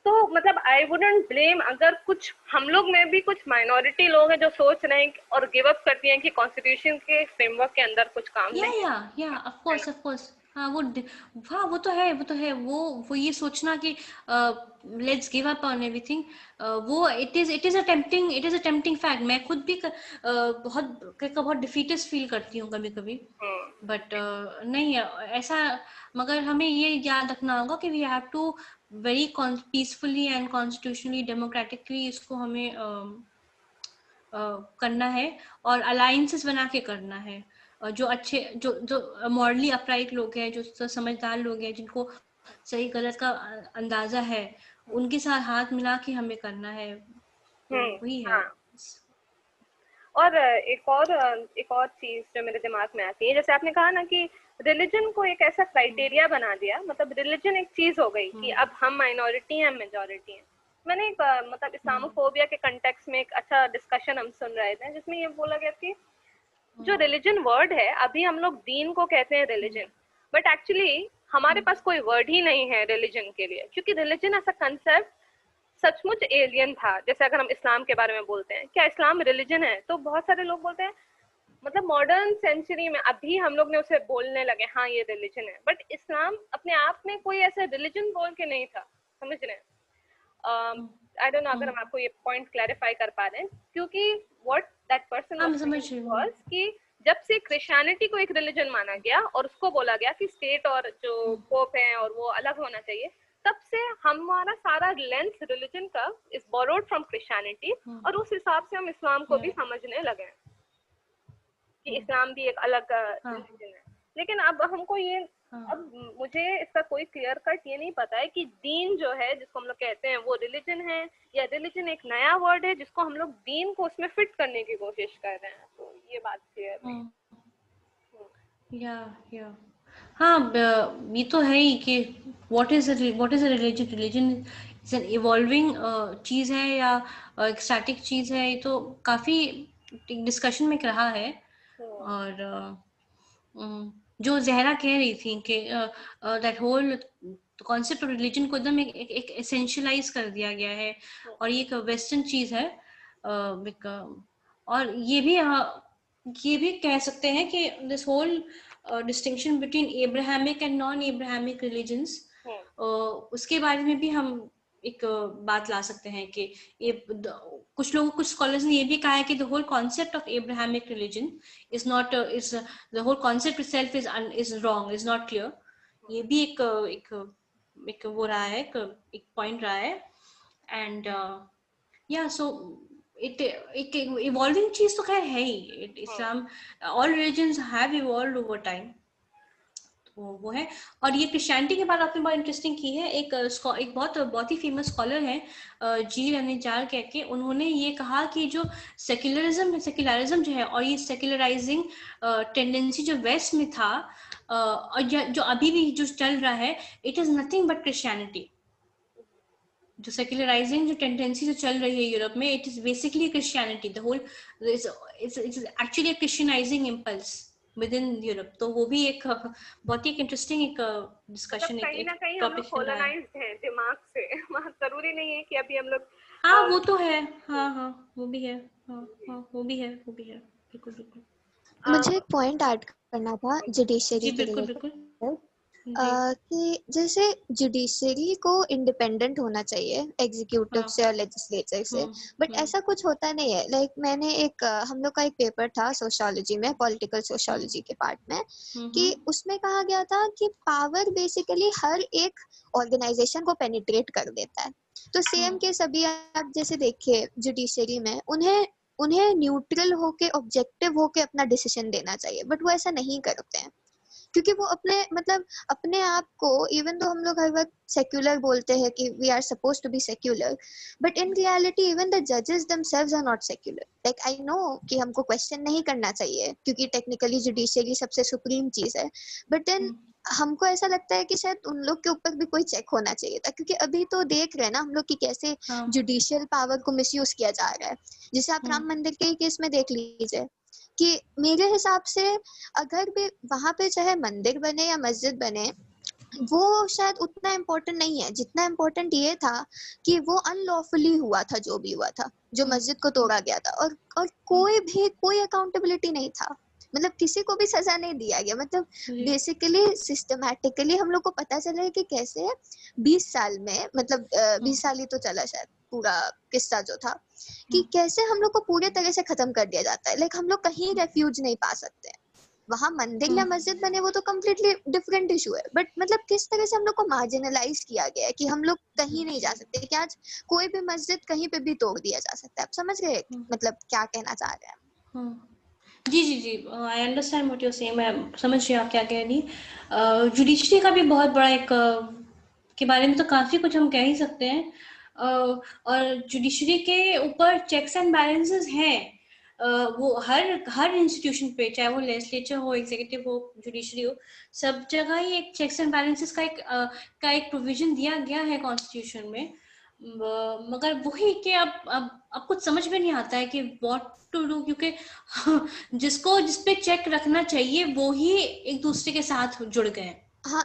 तो मतलब आई वुडंट ब्लेम, अगर कुछ हम लोग में भी कुछ माइनॉरिटी लोग हैं जो सोच रहे हैं और गिव अप करती हैं कि कॉन्स्टिट्यूशन के फ्रेमवर्क के अंदर कुछ काम नहीं है। या ऑफ कोर्स हाँ वो तो है वो ये सोचना कि let's give up on everything, वो it is a tempting fact. मैं खुद भी बहुत डिफीटेस्ट फील करती हूँ कभी कभी, बट नहीं ऐसा। मगर हमें ये याद रखना होगा कि we have to very peacefully and constitutionally democratically इसको हमें करना है और अलायंसेस बना के करना है। जो अच्छे जो मॉरली अपराइट लोग हैं, जो समझदार लोग हैं, जिनको सही गलत का अंदाजा है, उनके साथ हाथ मिला के हमें करना है। वही है। हाँ। और एक और चीज जो मेरे दिमाग में आती है, जैसे आपने कहा ना कि रिलीजन को एक ऐसा क्राइटेरिया बना दिया, मतलब रिलीजन एक चीज हो गई कि अब हम माइनॉरिटी हैं, मेजॉरिटी हैं। मैंने एक मतलब इस्लामोफोबिया के कंटेक्स्ट में एक अच्छा डिस्कशन हम सुन रहे थे, जिसमें ये बोला गया कि जो रिलीजन वर्ड है, अभी हम लोग दीन को कहते हैं रिलीजन, बट एक्चुअली हमारे पास कोई वर्ड ही नहीं है रिलीजन के लिए, क्योंकि रिलीजन ऐसा कंसेप्ट सचमुच एलियन था। जैसे अगर हम इस्लाम के बारे में बोलते हैं, क्या इस्लाम रिलीजन है, तो बहुत सारे लोग बोलते हैं, मतलब मॉडर्न सेंचुरी में अभी हम लोग ने उसे बोलने लगे हाँ ये रिलीजन है, बट इस्लाम अपने आप में कोई ऐसा रिलीजन बोल के नहीं था, समझ रहे हैं? आई डोंट नो अगर हम आपको ये पॉइंट क्लैरिफाई कर पा रहे हैं, क्योंकि व्हाट दैट पर्सन वाज कि जब से क्रिश्चियनिटी को एक रिलीजन माना गया और उसको बोला गया कि स्टेट और जो पोप है और वो अलग होना चाहिए, तब से हमारा सारा लेंस रिलीजन का इज बोरोड फ्रॉम क्रिश्चियनिटी, और उस हिसाब से हम इस्लाम को भी समझने लगे हैं कि इस्लाम भी एक अलग रिलीजन है। लेकिन अब हमको ये अब मुझे इसका कोई क्लियर कट ये नहीं पता है कि दीन जो है जिसको हम लोग कहते हैं वो रिलीजन है, या रिलीजन एक नया वर्ड है जिसको हम लोग दीन को उसमें फिट करने की कोशिश कर रहे हैं। तो ये बात क्लियर है। या हाँ, ये तो है ही कि what is a religion is an evolving चीज है या एक स्टैटिक चीज है। ये तो काफी डिस्कशन में रहा है। और जो जहरा कह रही थी कि that whole concept of religion को एकदम एक एसेंशियलाइज कर दिया गया है, और ये एक वेस्टर्न चीज है। और ये भी कह सकते हैं कि this whole distinction between Abrahamic and non Abrahamic religions, उसके बारे में भी हम एक बात ला सकते हैं कि कुछ स्कॉलर्स ने ये भी कहा है कि the whole concept of Abrahamic religion is not is the whole concept itself is wrong, is not clear. ये भी एक वो रहा है, एक पॉइंट रहा है। एंड या सो एक इवॉल्विंग चीज तो खैर है ही। Islam, all religions have evolved over time, वो है। और ये क्रिश्चियनिटी के बारे में आपने बहुत इंटरेस्टिंग की है। एक बहुत ही फेमस स्कॉलर है जी रनिजाल कह के, उन्होंने ये कहा कि जो सेक्युलरिज्म जो है और ये सेक्युलराइजिंग टेंडेंसी जो वेस्ट में था और जो अभी भी जो चल रहा है, it is nothing but Christianity. जो सेक्युलराइजिंग जो टेंडेंसी जो चल रही है यूरोप में, it is basically Christianity. The whole it's actually a Christianizing impulse within Europe. तो वो भी एक बहुत ही इंटरेस्टिंग एक डिस्कशन, कहीं ना कहीं हम लोग कॉलोनाइज्ड हैं दिमाग से। जरूरी नहीं है कि अभी हम लोग हाँ वो तो है, हाँ वो भी है, वो भी है बिल्कुल। मुझे एक पॉइंट ऐड करना था जुडिशरी के बिल्कुल कि जैसे जुडिशरी को इंडिपेंडेंट होना चाहिए एग्जीक्यूटिव से और लेजिस्लेचर से, बट ऐसा कुछ होता नहीं है। लाइक मैंने हम लोग का एक पेपर था सोशियोलॉजी में, पॉलिटिकल सोशियोलॉजी के पार्ट में, कि उसमें कहा गया था कि पावर बेसिकली हर एक ऑर्गेनाइजेशन को पेनिट्रेट कर देता है। तो सेम केस अभी आप जैसे देखिए जुडिशरी में, उन्हें न्यूट्रल होके ऑब्जेक्टिव होके अपना डिसीजन देना चाहिए, बट वो ऐसा नहीं करते हैं, क्योंकि वो अपने आप को, इवन तो हम लोग हर वक्त सेक्युलर बोलते हैं कि we are supposed to be secular, but in reality even the जजेस themselves are not secular. Like I know कि हमको क्वेश्चन नहीं करना चाहिए क्योंकि टेक्निकली जुडिशियरी सबसे सुप्रीम चीज है, बट देन हमको ऐसा लगता है कि शायद उन लोग के ऊपर भी कोई चेक होना चाहिए था, क्योंकि अभी तो देख रहे हैं ना हम लोग कि कैसे जुडिशियल पावर को मिसयूज किया जा रहा है। जैसे आप राम मंदिर के केस में देख लीजिए कि मेरे हिसाब से अगर भी वहां पे चाहे मंदिर बने या मस्जिद बने, वो शायद उतना इम्पोर्टेंट नहीं है जितना इम्पोर्टेंट ये था कि वो अनलॉफुली हुआ था, जो भी हुआ था, जो मस्जिद को तोड़ा गया था, और कोई अकाउंटेबिलिटी नहीं था, मतलब किसी को भी सजा नहीं दिया गया। मतलब बेसिकली सिस्टमैटिकली हम लोग को पता चला है कि कैसे 20 साल में, मतलब 20 साल ही तो चला शायद पूरा किस्सा जो था, कि कैसे हम लोग को पूरे तरह से खत्म कर दिया जाता है। लाइक हम लोग कहीं रेफ्यूज नहीं पा सकते। वहां मंदिर या मस्जिद बने वो तो कम्प्लीटली डिफरेंट इशू है, बट मतलब किस तरह से हम लोग को मार्जिनलाइज किया गया है कि हम लोग कहीं नहीं जा सकते, कि आज कोई भी मस्जिद कहीं पे भी तोड़ दिया जा सकता है। आप समझ रहे हैं मतलब क्या कहना चाह रहे हैं? जी जी जी, I understand what you are saying. मैं समझ रही हूँ आप क्या कह रही। जुडिशरी का भी बहुत बड़ा एक के बारे में तो काफी कुछ हम कह ही सकते हैं। और जुडिशरी के ऊपर चेक्स एंड बैलेंसेस हैं। वो हर इंस्टीट्यूशन पे, चाहे वो लेजिस्लेचर हो, एग्जीक्यूटिव हो, जुडिशरी हो, सब जगह ही एक चेक्स एंड बैलेंसेस का एक प्रोविजन दिया गया है कॉन्स्टिट्यूशन में। मगर वही कि अब कुछ समझ में नहीं आता है कि व्हाट टू डू, क्योंकि जिसपे चेक रखना चाहिए वो ही एक दूसरे के साथ जुड़ गए। हाँ,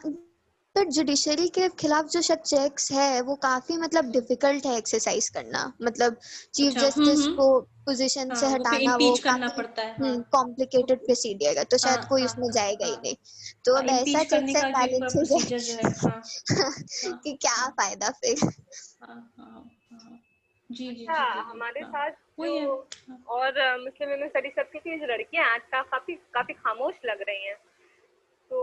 बट जुडिशरी के खिलाफ जो सब चेक्स है वो काफी मतलब डिफिकल्ट है एक्सरसाइज करना। मतलब चीफ जस्टिस को पोजीशन से हटाना वो करना पड़ता है। कॉम्प्लिकेटेड प्रोसीडियर है, तो शायद कोई उसमें जाएगा ही नहीं। तो अब ऐसा चेक्स एंड बैलेंसेस है कि क्या फायदा फिर। जी जी अच्छा, हमारे साथ जो और मुस्लिम वुमेन स्टडी सबकी की जो लड़कियां आज का काफी खामोश लग रही हैं, तो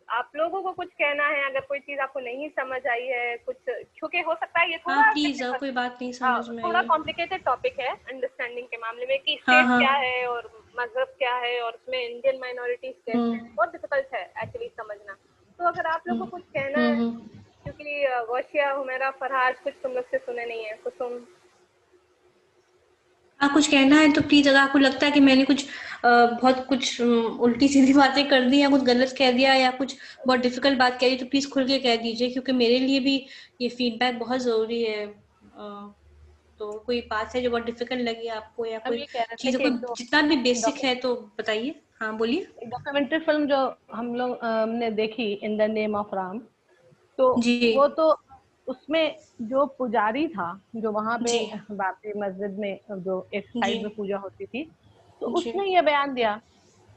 आप लोगों को कुछ कहना है? अगर कोई चीज आपको नहीं समझ आई है कुछ, क्योंकि हो सकता है ये थोड़ा प्लीज, कोई बात नहीं समझ में थोड़ा कॉम्प्लिकेटेड टॉपिक है अंडरस्टैंडिंग के मामले में, कि स्टेट क्या है और मजहब क्या है और उसमें इंडियन माइनॉरिटीज कैसे हैं, बहुत डिफिकल्ट है एक्चुअली समझना। तो अगर आप लोग को कुछ कहना है, क्योंकि वर्षिया, हुमैरा, फरहाद कुछ तुम लोग से सुने नहीं है, कुसुम, कुछ कहना है तो प्लीज। अगर आपको लगता है कि मैंने कुछ बहुत कुछ उल्टी सीधी बातें कर दी या कुछ गलत कह दिया या कुछ बहुत डिफिकल्ट बात कह दी, तो प्लीज खुल के कह दीजिए, क्योंकि मेरे लिए भी ये फीडबैक बहुत जरूरी है। तो कोई बात है जो बहुत डिफिकल्ट लगी आपको, या कोई चीज को जितना भी बेसिक है तो बताइए। हाँ बोलिए। डॉक्यूमेंट्री फिल्म जो हम लोग ने देखी, in the name of Ram, तो वो तो उसमें जो पुजारी था, जो वहां पे बाबरी मस्जिद में जो एक साइड में पूजा होती थी, तो उसने ये बयान दिया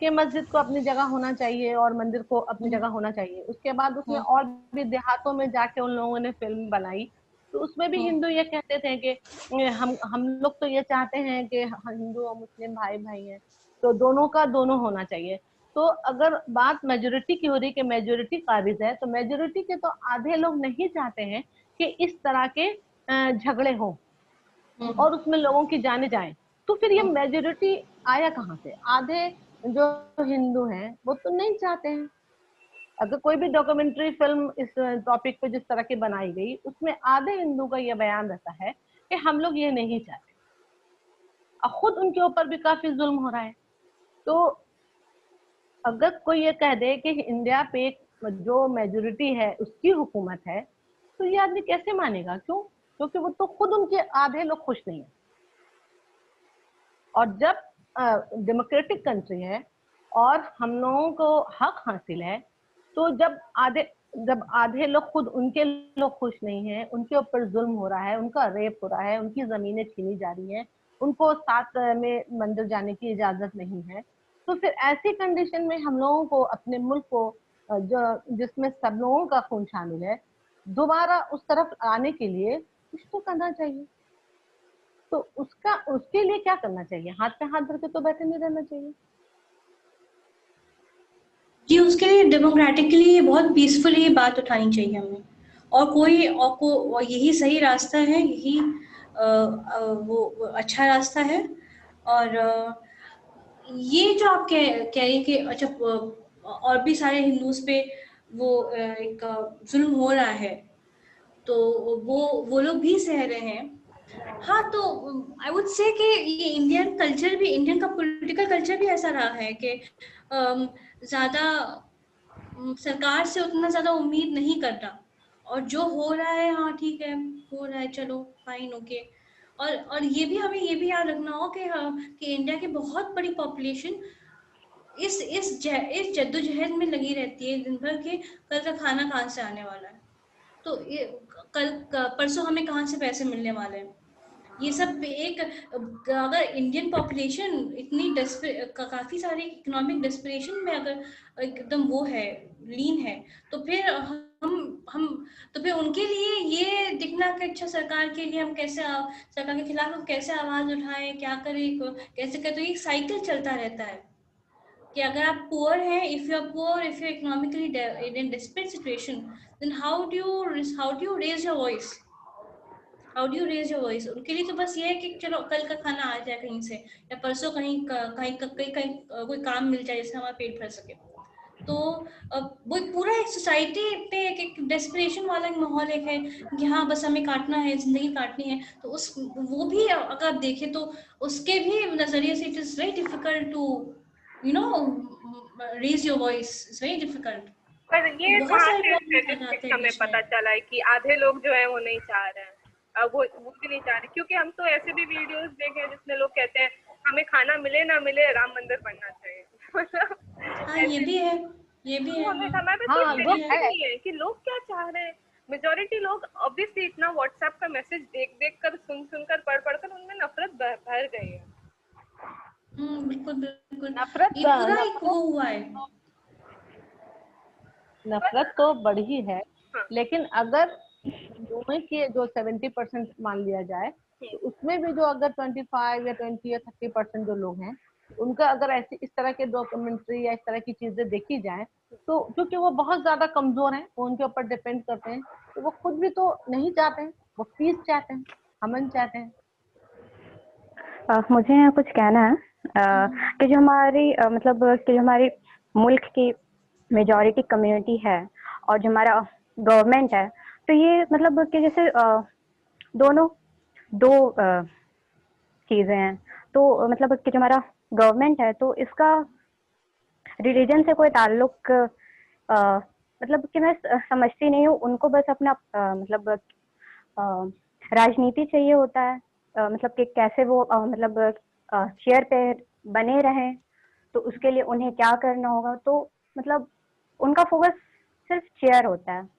कि मस्जिद को अपनी जगह होना चाहिए और मंदिर को अपनी जगह होना चाहिए। उसके बाद उसने और भी देहातों में जाके उन लोगों ने फिल्म बनाई, तो उसमें भी हिंदू ये कहते थे कि हम लोग तो ये चाहते हैं कि हिंदू और मुस्लिम भाई भाई हैं, तो दोनों का दोनों होना चाहिए। तो अगर बात मेजोरिटी की हो रही कि मेजोरिटी काबिज है, तो मेजोरिटी के तो आधे लोग नहीं चाहते हैं कि इस तरह के झगड़े हो और उसमें लोगों की जाने जाए। तो फिर ये मेजोरिटी आया कहाँ से? आधे जो हिंदू हैं वो तो नहीं चाहते हैं। अगर कोई भी डॉक्यूमेंट्री फिल्म इस टॉपिक पे जिस तरह की बनाई गई, उसमें आधे हिंदू का ये बयान रहता है कि हम लोग ये नहीं चाहते, और खुद उनके ऊपर भी काफी जुल्म हो रहा है। तो अगर कोई ये कह दे कि इंडिया पे जो मेजोरिटी है उसकी हुकूमत है, तो ये आदमी कैसे मानेगा? क्यों? क्योंकि वो तो खुद उनके आधे लोग खुश नहीं है। और जब डेमोक्रेटिक कंट्री है और हम लोगों को हक हासिल है, तो जब आधे लोग खुद उनके लोग खुश नहीं है, उनके ऊपर जुल्म हो रहा है, उनका रेप हो रहा है, उनकी जमीनें छीनी जा रही हैं, उनको साथ में मंदिर जाने की इजाजत नहीं है, तो फिर ऐसी कंडीशन में हम लोगों को अपने मुल्क को जो जिसमें सब लोगों का खून शामिल है, दोबारा उस तरफ आने के लिए कुछ तो करना चाहिए। तो उसके लिए क्या करना चाहिए? हाथ पे हाथ धर के तो बैठे नहीं रहना चाहिए जी। उसके लिए डेमोक्रेटिकली बहुत पीसफुली बात उठानी चाहिए हमें, और यही सही रास्ता है, यही वो अच्छा रास्ता है। और ये जो आप कह रही कि अच्छा और भी सारे हिंदूज पे वो एक जुल्म हो रहा है, तो वो लोग भी सह रहे हैं। हाँ, तो आई वुड से कि ये इंडियन का पॉलिटिकल कल्चर भी ऐसा रहा है कि ज्यादा सरकार से उतना ज्यादा उम्मीद नहीं करता, और जो हो रहा है हाँ ठीक है, हो रहा है, चलो फाइन, ओके। और ये भी हमें ये भी याद रखना हो कि कि इंडिया की बहुत बड़ी पॉपुलेशन इस जद्दोजहद में लगी रहती है दिन भर के कल का खाना कहाँ से आने वाला है, तो ये परसों हमें कहाँ से पैसे मिलने वाले हैं, ये सब एक, अगर इंडियन पॉपुलेशन इतनी काफी सारी इकोनॉमिक डेस्परेशन में अगर एकदम वो है, लीन है, तो फिर हम तो फिर उनके लिए ये दिखना कि अच्छा सरकार के लिए हम कैसे सरकार के खिलाफ हम कैसे आवाज उठाएं, क्या करें, कैसे करें, तो एक साइकिल चलता रहता है कि अगर आप पुअर हैं, if you are poor, if you economically in desperate situation, then how do you raise your voice, how do you raise your voice. उनके लिए तो बस ये है कि चलो कल का खाना आ जाए कहीं से, या परसों कहीं कहीं कहीं कहीं कोई काम मिल जाए जिससे हमारा पेट भर सके। तो वो पूरा एक सोसाइटी पे एक डेस्परेशन वाला एक माहौल एक है कि हाँ बस हमें काटना है, जिंदगी काटनी है। तो उस वो भी अगर आप देखें तो उसके भी नजरिए से it is very difficult to you know raise your voice, it's very difficult. पर ये बहुत कहाँ सारे से प्रॉब्लम्स आ जाते स्टैटिस्टिक्स हैं हमें बीच में। पता चला है कि आधे लोग जो है वो नहीं चाह रहे हैं, वो भी नहीं चाह रहे, क्योंकि हम तो ऐसे भी वीडियोस देखे हैं जिसमें लोग कहते हैं हमें खाना मिले ना मिले राम मंदिर बनना चाहिए। हाँ ये भी है, ये भी है, हमें हाँ हमारे हाँ कोई वो टेंशन है। नहीं है कि लोग क्या चाह रहे हैं। मेजोरिटी लोग ऑब्वियसली इतना व्हाट्सएप का मैसेज देख देख कर, सुन सुन कर, पढ़ पढ़ कर उनमें नफरत भर गई है। बिल्कुल बिल्कुल, नफरत ये पूरा एक नफरत वो हुआ है। नफरत तो बढ़ी है, हाँ। लेकिन अगर दोनों के जो 70% मान लिया जाए, तो उसमें भी जो अगर 25 या 20 या 30% जो लोग हैं, उनका अगर ऐसी इस तरह के डॉक्यूमेंट्री या इस तरह की चीजें देखी जाए, तो क्योंकि वो बहुत ज्यादा कमजोर हैं, वो उनके ऊपर डिपेंड करते हैं, तो वो खुद भी तो नहीं चाहते हैं, वो पीस चाहते हैं, अमन चाहते हैं। मुझे यहाँ कुछ कहना है कि जो हमारी मतलब कि जो हमारी मुल्क की मेजॉरिटी कम्युनिटी है और जो हमारा गवर्नमेंट है, तो ये मतलब कि जैसे दोनों दो चीजें हैं। तो मतलब कि जो हमारा गवर्नमेंट है, तो इसका रिलीजन से कोई ताल्लुक मतलब कि मैं समझती नहीं हूँ। उनको बस अपना मतलब राजनीति चाहिए होता है, मतलब कि कैसे वो मतलब चेयर पे बने रहें, तो उसके लिए उन्हें क्या करना होगा, तो मतलब उनका फोकस सिर्फ चेयर होता है।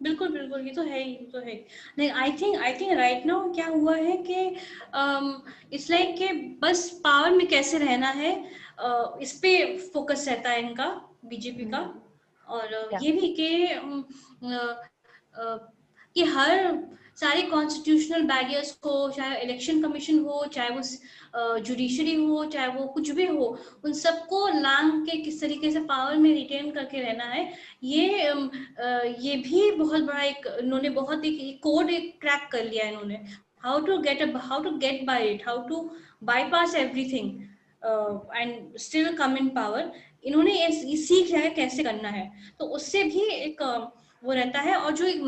बिल्कुल बिल्कुल, ये तो है ही, तो है। नहीं, आई थिंक राइट नाउ क्या हुआ है कि इट्स लाइक कि बस पावर में कैसे रहना है, इस पे फोकस रहता है इनका, बीजेपी का। और ये भी कि हर सारे कॉन्स्टिट्यूशनल बैरियर्स को, चाहे इलेक्शन कमीशन हो, चाहे वो जुडिशरी हो, चाहे वो कुछ भी हो, उन सबको लांग के किस तरीके से पावर में रिटेन करके रहना है, ये भी बहुत बड़ा एक इन्होंने बहुत एक कोड एक क्रैक कर लिया है इन्होंने। How to get by it, how to bypass everything and still come in power, इन्होंने सीख लिया है कैसे करना है। तो उससे भी एक वो रहता है। और जो एक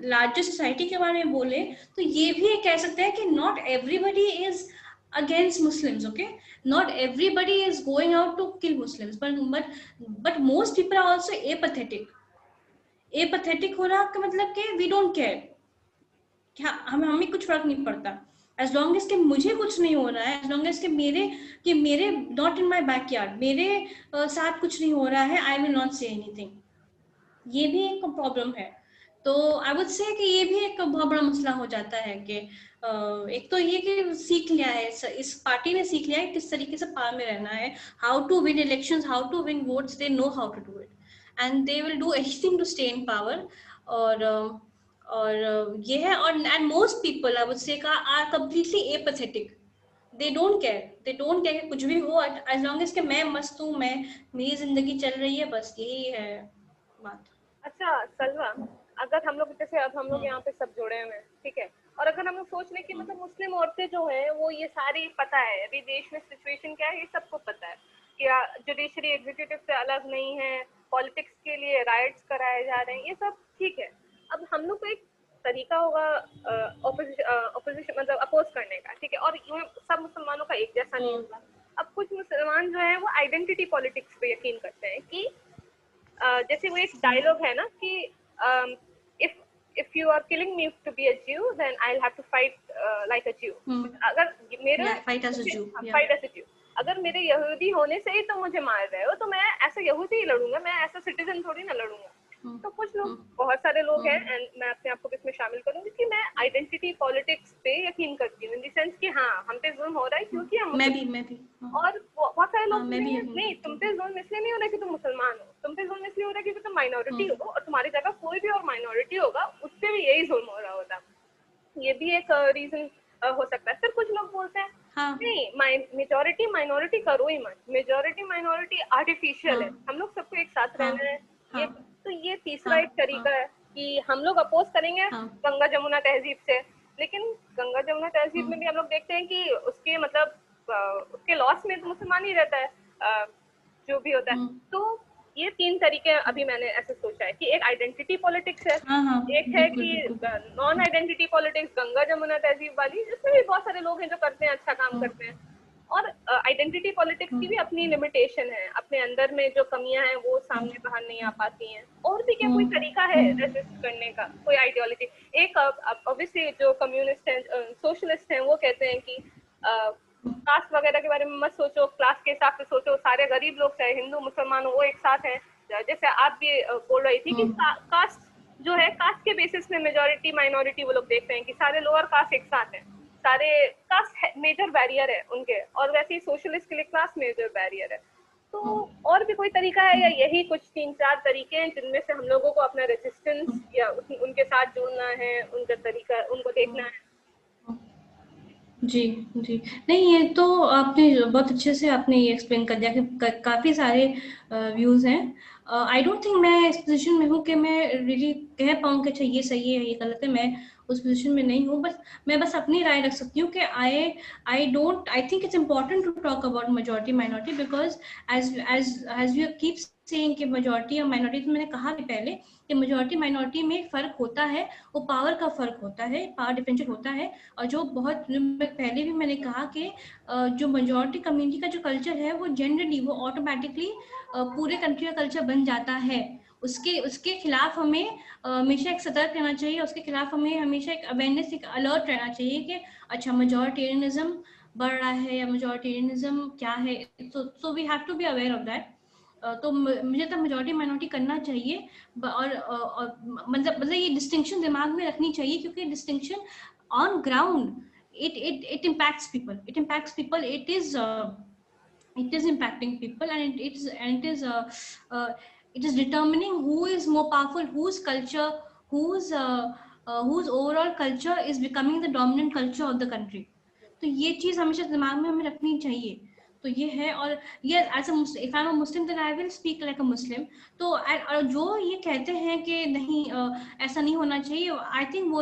लार्जर सोसाइटी के बारे में बोले, तो ये भी कह सकते हैं कि not everybody is against Muslims, okay? Not everybody is going out to kill Muslims, but most people are also apathetic. Apathetic होना का मतलब कि we don't care, क्या हमें कुछ फर्क नहीं पड़ता, as long as कि मुझे कुछ नहीं हो रहा है, as long as कि मेरे not in my backyard, मेरे साथ कुछ नहीं हो रहा है, I will not say anything. ये भी एक प्रॉब्लम है। तो आई वुड से कि ये भी एक बहुत बड़ा मसला हो जाता है कि एक तो ये कि सीख लिया है, इस पार्टी ने सीख लिया है किस तरीके से पावर में रहना है, how to win elections, how to win votes, they know how to do it and they will do anything to stay in power. और ये है। और and most people I would say का are completely apathetic, they don't care कुछ भी हो, as long as कि मैं मस्त हूँ, मैं मेरी जिंदगी चल रही है, बस यही है बात। अच्छा सलवा, अगर हम लोग जैसे अब हम लोग यहाँ पे सब जुड़े हुए हैं, ठीक है, और अगर हम लोग सोच लें कि मतलब मुस्लिम औरतें जो है वो ये सारी पता है अभी देश में सिचुएशन क्या है, ये सबको पता है कि जुडिशरी एग्जीक्यूटिव से अलग नहीं है, पॉलिटिक्स के लिए राइट्स कराए जा रहे हैं, ये सब ठीक है। अब हम लोग को एक तरीका होगा ऑपोजिशन मतलब अपोज करने का, ठीक है, और सब मुसलमानों का एक जैसा नहीं होगा। अब कुछ मुसलमान जो है वो आइडेंटिटी पॉलिटिक्स पे यकीन करते हैं कि जैसे वो एक डायलॉग है ना कि if you are killing me to be a Jew, then I'll have to fight like a Jew. अगर मेरे fight as a Jew. fight as a Jew. अगर मेरे यहूदी होने से ही तुम मुझे मार रहे हो तो मैं ऐसा यहूदी ही लड़ूंगा, मैं ऐसा सिटीजन थोड़ी ना लड़ूंगा। तो कुछ लोग, बहुत सारे लोग हैं, एंड मैं अपने आप को इसमें शामिल करूंगी कि मैं आइडेंटिटी पॉलिटिक्स पे यकीन करती हूँ, इन द सेंस कि हाँ हम पे जुल्म हो रहा है क्योंकि हम मैं भी और बहुत सारे लोग नहीं, तुम पे जुल्म इसलिए नहीं हो रहा कि तुम मुसलमान हो, तुम पे जुल्म इसलिए हो रहा है क्योंकि तुम माइनॉरिटी हो और तुम्हारी जगह कोई भी और माइनॉरिटी होगा उस पे भी यही जुल्म हो रहा होता। ये भी एक रीजन हो सकता है। फिर कुछ लोग बोलते हैं नहीं, मेजॉरिटी माइनॉरिटी करो ही मत, मेजॉरिटी माइनॉरिटी आर्टिफिशियल है, हम लोग सबको एक साथ रहना है। ये तीसरा एक तरीका है कि हम लोग अपोज करेंगे गंगा जमुना तहजीब से, लेकिन गंगा जमुना तहजीब में भी हम लोग देखते हैं कि उसके मतलब उसके लॉस में तो मुसलमान ही रहता है जो भी होता है। तो ये तीन तरीके अभी मैंने ऐसे सोचा है कि एक आइडेंटिटी पॉलिटिक्स है, एक है कि non identity politics Ganga Jamuna तहजीब वाली, जिसमें भी बहुत सारे लोग हैं जो करते हैं, अच्छा काम करते हैं, और आइडेंटिटी पॉलिटिक्स की भी अपनी लिमिटेशन है, अपने अंदर में जो कमियां हैं वो सामने बाहर नहीं आ पाती हैं। और भी क्या कोई तरीका है रेसिस्ट करने का, कोई आइडियोलॉजी? एक ऑब्वियसली जो कम्युनिस्ट हैं, सोशलिस्ट हैं, वो कहते हैं कि कास्ट वगैरह के बारे में मत सोचो, क्लास के हिसाब से सोचो, सारे गरीब लोग चाहे हिंदू मुसलमान हो वो एक साथ हैं। जैसे आप भी बोल रही थी कि कास्ट जो है, कास्ट के बेसिस में मेजॉरिटी माइनॉरिटी वो लोग देखते हैं कि सारे लोअर कास्ट एक साथ हैं, सारे कास्ट मेजर बैरियर है उनके, और वैसे ही सोशलिस्ट के लिए क्लास मेजर बैरियर है। तो और भी कोई तरीका है या यही कुछ 3-4 तरीके हैं जिनमें से हम लोगों को अपना रेजिस्टेंस या उनके साथ जुड़ना है, उनका तरीका उनको देखना है? जी नहीं, ये तो आपने बहुत अच्छे से आपने ये एक्सप्लेन कर दिया कि काफी सारे व्यूज हैं। आई डोंट थिंक मैं इस पोजीशन में हूँ कि मैं रियली कह पाऊँ कि अच्छा ये सही है ये गलत है, मैं उस पोजीशन में नहीं हूँ। मैं बस अपनी राय रख सकती हूँ कि I think it's important to talk about majority minority, because as we keep saying कि मेजॉरिटी और माइनॉरिटी, तो मैंने कहा भी पहले कि मेजॉरिटी माइनॉरिटी में एक फर्क होता है, वो पावर का फर्क होता है, पावर डिफरेंशियल होता है। और जो पहले भी मैंने कहा कि जो मेजॉरिटी कम्युनिटी का जो कल्चर है वो जनरली वो ऑटोमेटिकली पूरे कंट्री का कल्चर बन जाता है। उसके खिलाफ हमें हमेशा एक सतर्क रहना चाहिए, उसके खिलाफ हमें हमेशा एक अवेयरनेस, एक अलर्ट रहना चाहिए कि अच्छा मेजॉरिटेरियनिज्म बढ़ रहा है या मेजॉरिटेरियनिज्म क्या है। So we have to be aware of that. तो मुझे तो मेजॉरिटी माइनॉरिटी करना चाहिए, और मतलब ये डिस्टिंक्शन दिमाग में रखनी चाहिए, क्योंकि distinction on ground it impacts people, it is impacting people, and it is determining who is more powerful, whose culture, whose overall culture is becoming the dominant culture of the country. तो ये चीज हमेशा दिमाग में हमें रखनी चाहिए। तो ये है, और ये as a if I am a Muslim then I will speak like a Muslim. तो और जो ये कहते हैं कि नहीं ऐसा नहीं होना चाहिए, आई थिंक वो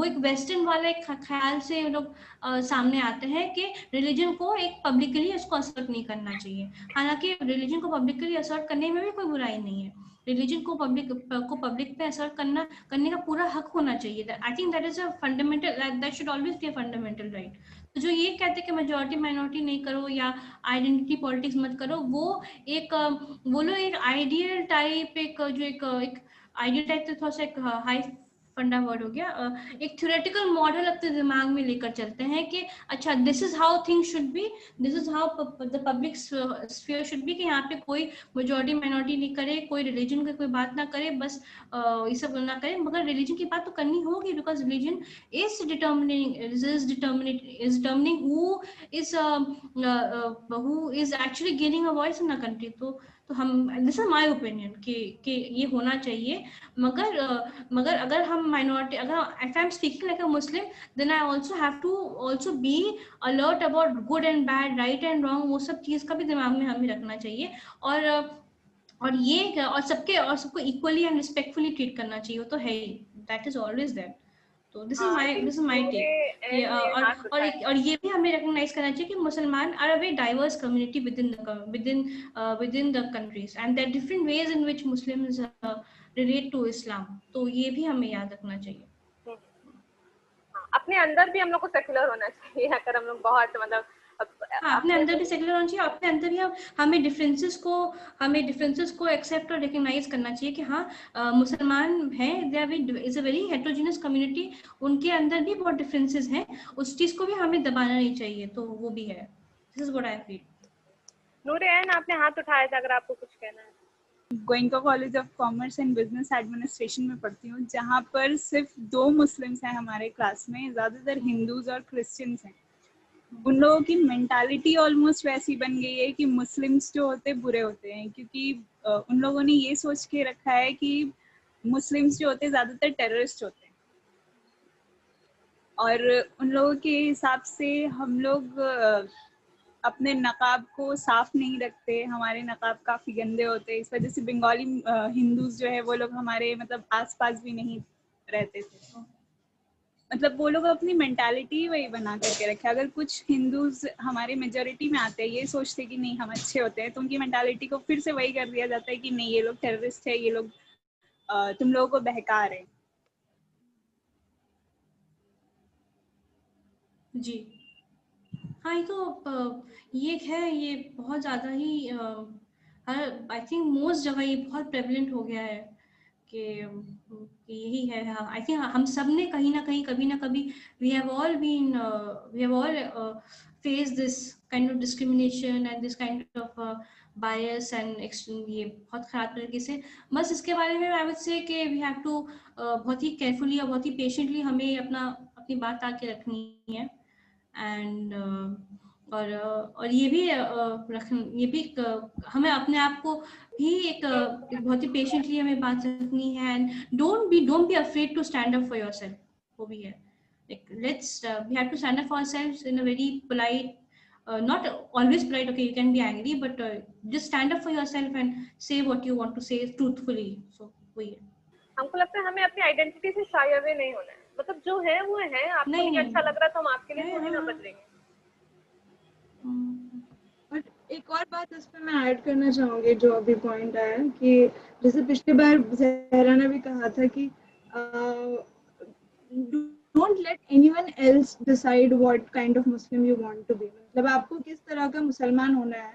एक वेस्टर्न वाला एक ख्याल से लोग सामने आते हैं कि रिलीजन को एक पब्लिकली उसको असर्ट नहीं करना चाहिए। हालांकि रिलीजन को पब्लिकली असर्ट करने में भी कोई बुराई नहीं है, रिलीजन को पब्लिक पे असर करने का पूरा हक होना चाहिए। I think that is a fundamental, that should always be a fundamental right. तो जो ये कहते हैं कि मेजॉरिटी माइनॉरिटी नहीं करो या आइडेंटिटी पॉलिटिक्स मत करो, वो लोग एक आइडियल टाइप, एक आइडियल टाइप तो थोड़ा सा एक हाई फंडा वर्ड हो गया, एक थ्योरेटिकल मॉडल अपने दिमाग में लेकर चलते हैं कि अच्छा this is how things should be, this is how the public sphere should be, कि यहाँ पे कोई मेजॉरिटी माइनॉरिटी नहीं करे, कोई रिलीजन की कोई बात ना करे, बस ये सब ना करे। मगर रिलीजन की बात तो करनी होगी, because religion is determining who is actually gaining a voice in a country. तो हम, दिस इज माय ओपिनियन कि ये होना चाहिए। मगर अगर हम माइनॉरिटी, अगर if I am speaking like a Muslim, then I also have to also be alert about good and bad, right and wrong, वो सब चीज का भी दिमाग में हमें रखना चाहिए। और सबको इक्वली एंड रिस्पेक्टफुली ट्रीट करना चाहिए, वो तो है ही, दैट इज ऑलवेज दैट। तो दिस इज माय टेक। और ये भी हमें रिकॉग्नाइज करना चाहिए कि मुसलमान are a very diverse community within the countries, and there different ways in which Muslims relate to Islam. तो ये भी हमें याद रखना चाहिए। अपने अंदर भी हम लोग को सेक्युलर होना चाहिए। अगर हम लोग बहुत मतलब अपने अंदर भी सेक्युलर होना चाहिए, अपने अंदर ही हमें डिफरेंसेस को एक्सेप्ट और रिकग्नाइज करना चाहिए कि हाँ मुसलमान हैं, they is a very heterogeneous community, उनके अंदर भी बहुत डिफरेंसेस हैं, उस चीज को भी हमें दबाना नहीं चाहिए, तो वो भी है। This is what I feel. Noorain, आपने हाथ उठाया था, अगर आपको कुछ कहना है। Goenka college of commerce and business administration में पढ़ती हूँ, जहाँ पर सिर्फ 2 मुस्लिम्स हैं हमारे क्लास में, ज़्यादातर हिंदूज और क्रिश्चियंस हैं। उन लोगों की मेंटालिटी ऑलमोस्ट वैसी बन गई है कि मुस्लिम्स जो होते बुरे होते हैं, क्योंकि उन लोगों ने ये सोच के रखा है कि मुस्लिम्स जो होते हैं ज़्यादातर टेररिस्ट होते हैं, और उन लोगों के हिसाब से हम लोग अपने नकाब को साफ नहीं रखते, हमारे नकाब काफ़ी गंदे होते हैं, इस वजह से बंगाली हिंदूज जो है वो लोग हमारे मतलब आसपास भी नहीं रहते थे। मतलब वो लोग अपनी मेंटालिटी वही बना करके रखे। अगर कुछ हिंदूज हमारे मेजोरिटी में आते हैं ये सोचते कि नहीं हम अच्छे होते हैं, तो उनकी मेंटालिटी को फिर से वही कर दिया जाता है कि नहीं ये लोग टेररिस्ट है, ये लोग तुम लोगों को बहका रहे हैं। जी हाँ, ये तो ये है, ये बहुत ज़्यादा ही आई थिंक मोस्ट जगह ये बहुत प्रेवलेंट हो गया है कि यही है। हाँ, आई थिंक हम सब ने कहीं ना कहीं कभी ना कभी we have all face this kind of discrimination and this kind of bias and ये बहुत खराब तरीके से। बस इसके बारे में आई वुड से कि वी हैव टू बहुत ही केयरफुली और बहुत ही पेशेंटली हमें अपनी बात आके रखनी है। एंड और ये भी हमें अपने आप को भी एक बहुत ही पेशेंटली हमें बात रखनी है। And don't be afraid to stand up for yourself, वो भी है। like we have to stand up for ourselves in a very polite, not always polite, okay, you can be angry, but just stand up for yourself and say what you want to say truthfully. So वही है। हमको लगता है हमें अपनी identity से शाय away नहीं होना है, मतलब जो है वो है, आपको नहीं अच्छा लग रहा तो हम आपके लिए थोड़ी ना बदलेंगे। और एक और बात इस पे मैं ऐड करना चाहूंगी जो अभी पॉइंट आया कि जैसे पिछली बार ज़हरा ने भी कहा था कि don't let anyone else decide what kind of Muslim you want to be। मतलब आपको किस तरह का मुसलमान होना है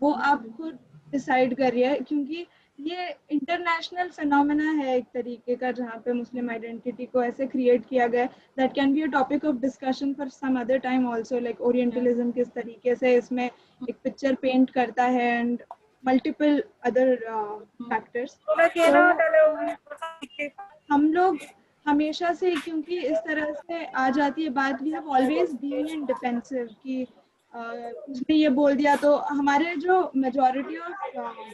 वो आप खुद डिसाइड करिए, क्योंकि ये इंटरनेशनल फिनोमेना है एक तरीके का, जहाँ पे मुस्लिम आइडेंटिटी को ऐसे क्रिएट किया गया। That can be a topic of discussion for some other time also, like orientalism किस तरीके से इसमें एक पिक्चर पेंट करता है एंड मल्टीपल अदर फैक्टर्स। हम लोग हमेशा से, क्योंकि इस तरह से आ जाती है बात, we have always been in defensive कि उसने ये बोल दिया, तो हमारे जो मेजॉरिटी ऑफ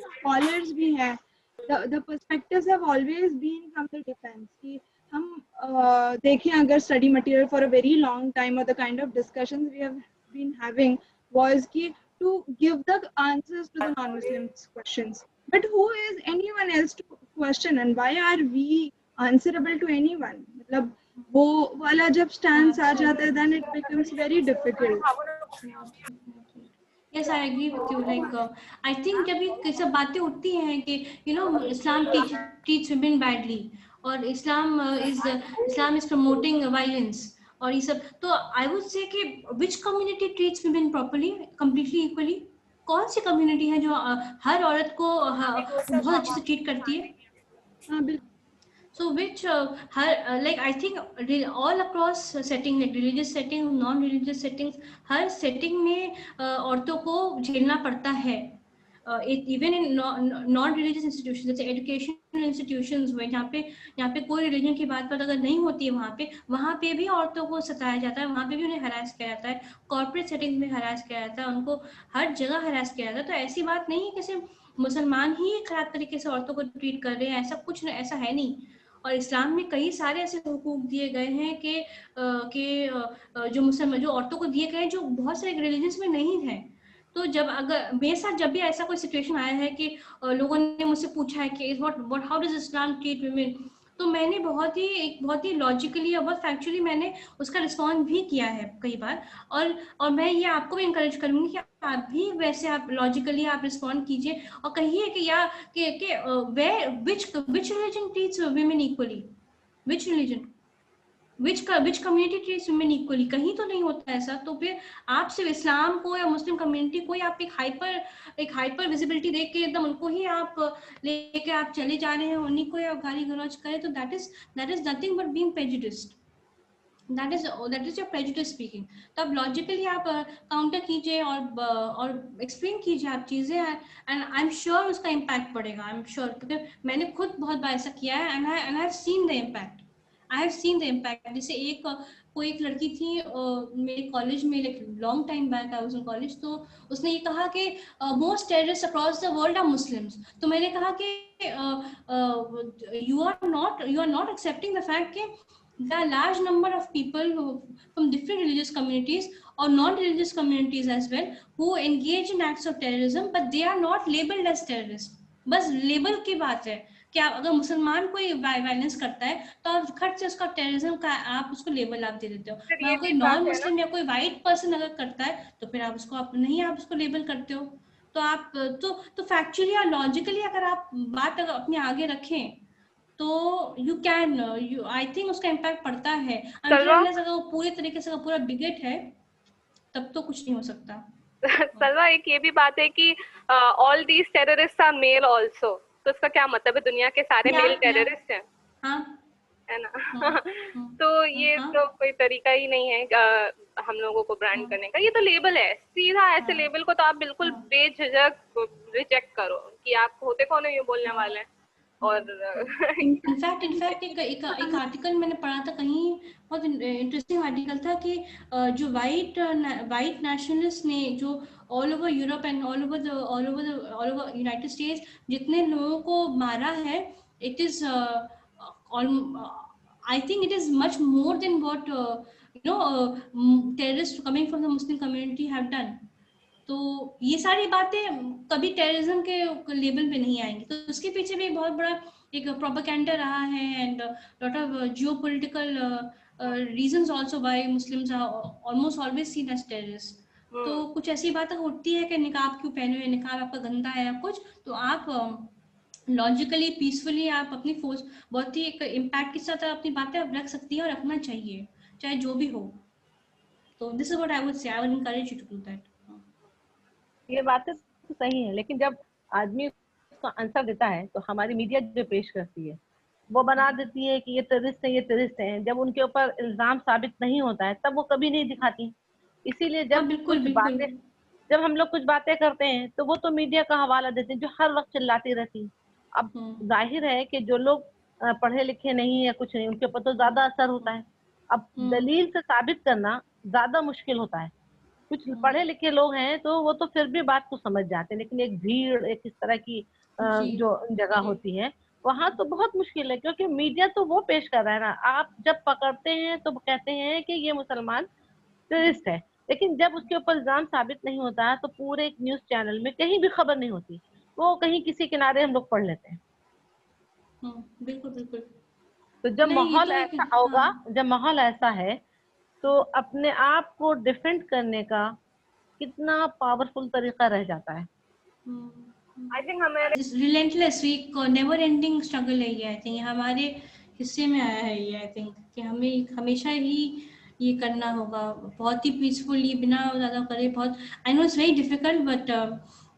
स्कॉलर्स भी हैं, the perspectives have always been from the defence कि हम देखें अगर study material for a very long time और the kind of discussions we have been having was कि to give the answers to the non-Muslims questions, but who is anyone else to question and why are we answerable to anyone? मतलब वो वाला जब stand आ जाता है then it becomes very difficult। Yes, I agree with you. Like, I think जब ये सब बातें उठती हैं कि Islam teaches women badly और Islam is promoting violence और ये सब, तो I would say कि which community treats women properly, completely equally? कौन सी कम्युनिटी है जो हर औरत को बहुत अच्छे से ट्रीट करती है? So which like I think all across setting, like religious setting, non-religious settings, her setting में औरतों को झेलना पड़ता है। Even in non-religious institutions, जैसे educational institutions हुए, जहाँ पे कोई religion की बात पर अगर नहीं होती है, वहाँ पे भी औरतों को सताया जाता है, वहाँ पे भी उन्हें harass किया जाता है, corporate setting में harass किया जाता है, उनको हर जगह harass किया जाता है। तो ऐसी बात नहीं है कि सिर्फ मुसलमान ही खराब तरीके से औरतों को ट्रीट कर रहे हैं, ऐसा कुछ ऐसा है नहीं। और इस्लाम में कई सारे ऐसे हुकूक दिए गए हैं कि जो औरतों को दिए गए हैं, जो बहुत सारे रिलीजन्स में नहीं है। तो अगर मेरे साथ जब भी ऐसा कोई सिचुएशन आया है कि लोगों ने मुझसे पूछा है कि how does Islam treat women, तो मैंने बहुत ही लॉजिकली और बहुत फैक्चुअली मैंने उसका रिस्पॉन्स भी किया है कई बार। और मैं ये आपको भी इंकरेज करूंगी कि आप भी वैसे आप लॉजिकली आप रिस्पॉन्ड कीजिए और कहिए कि विच रिलीजन ट्रीट्स वुमेन इक्वली, विच रिलीजन? विच कम्युनिटी ट्रीट्स वुमेन इक्वली, कहीं तो नहीं होता ऐसा। तो फिर आप सिर्फ इस्लाम को या मुस्लिम कम्युनिटी को आप एक हाइपर विजिबिलिटी देख के एकदम उनको ही आप लेके आप चले जा रहे हैं, उन्हीं को आप गाली गलौज करें, तो that is nothing but being prejudiced, that is your prejudice speaking. तो आप लॉजिकली आप काउंटर कीजिए और एक्सप्लेन कीजिए आप चीजें, एंड आई एम श्योर उसका इम्पैक्ट पड़ेगा, आई एम श्योर, क्योंकि मैंने खुद बहुत बार ऐसा किया है, and I have seen the impact, I have seen the impact. जैसे कोई एक लड़की थी मेरे कॉलेज में, like long time back I was in college, तो उसने ये कहा कि most terrorist across the world are Muslims. तो मैंने कहा कि you are not accepting the fact कि there are large number of people who from different religious communities or non-religious communities as well who engage in acts of terrorism, but they are not labeled as terrorists। बस label की बात है कि आप अगर मुसलमान कोई वायलेंस करता है तो आप खट से उसका टेररिज्म का आप उसको लेबल आप दे देते हो, मगर कोई नॉन मुस्लिम या कोई वाइट पर्सन अगर करता है तो फिर आप उसको लेबल करते हो। तो आप तो फैक्चुअली और लॉजिकली अगर आप बात अगर अपने आगे रखें तो यू कैन आई थिंक उसका इम्पैक्ट पड़ता है। अगर वो पूरे तरीके से पूरा बिगेट है तब तो कुछ नहीं हो सकता। सलवा, एक ये भी बात है कि all these terrorist are male also, तो इसका क्या मतलब है, दुनिया के सारे मेल टेररिस्ट हैं? हाँ है ना। तो ये तो कोई तरीका ही नहीं है हम लोगों को ब्रांड करने का, ये तो लेबल है सीधा। ऐसे लेबल को तो आप बिल्कुल बेझिझक रिजेक्ट करो कि आप होते कौन है ये बोलने वाले हैं। और इनफैक्ट एक आर्टिकल मैंने पढ़ा था कहीं, बहुत इंटरेस्टिंग आर्टिकल था कि जो वाइट नेशनलिस्ट ने जो all over Europe and all over United states जितने लोगों को मारा है, it is I think it is much more than what terrorists coming from the Muslim community have done। तो ये सारी बातें कभी टेररिज्म के लेवल पे नहीं आएंगी, तो उसके पीछे भी बहुत बड़ा एक प्रोपेगेंडा रहा है, and lot of geopolitical reasons also why Muslims are almost always seen as terrorist. तो कुछ ऐसी बातें होती है कि निकाब क्यों पहने हुए, निकाब आपका गंदा है या कुछ, तो आप लॉजिकली पीसफुली आप अपनी फोर्स बहुत ही एक इम्पैक्ट के साथ अपनी बातें रख सकती है और रखना चाहिए चाहे जो भी हो। तो this is what I would say, I would encourage you to do that. ये बातें तो सही है, लेकिन जब आदमी उसका आंसर देता है तो हमारी मीडिया जो पेश करती है वो बना देती है कि ये टेररिस्ट है, ये टेररिस्ट है। जब उनके ऊपर इल्जाम साबित नहीं होता है तब वो कभी नहीं दिखाती। इसीलिए जब हम लोग कुछ बातें करते हैं तो वो तो मीडिया का हवाला देते हैं जो हर वक्त चिल्लाती रहती है। अब जाहिर है कि जो लोग पढ़े लिखे नहीं है कुछ नहीं, उनके ऊपर तो ज्यादा असर होता है। अब दलील से साबित करना ज्यादा मुश्किल होता है। कुछ पढ़े लिखे लोग हैं तो वो तो फिर भी बात को समझ जाते हैं, लेकिन एक भीड़, एक इस तरह की जो जगह होती है वहां तो बहुत मुश्किल है, क्योंकि मीडिया तो वो पेश कर रहा है ना। आप जब पकड़ते हैं तो कहते हैं कि ये मुसलमान टेररिस्ट है, लेकिन जब उसके ऊपर इल्जाम साबित नहीं होता तो पूरे एक न्यूज चैनल में कहीं भी खबर नहीं होती, वो कहीं किसी किनारे हम लोग पढ़ लेते हैं। बिल्कुल बिल्कुल। तो जब माहौल ऐसा होगा, जब माहौल ऐसा है तो अपने आप को डिफेंड करने का कितना पावरफुल तरीका रह जाता है। आई थिंक हमारे relentless week never ending struggle है ये, आई थिंक हमारे हिस्से में आया है ये, आई थिंक कि हमें हमेशा ही ये करना होगा बहुत ही पीसफुली, बिना ज़्यादा करे। बहुत I know it's very difficult, but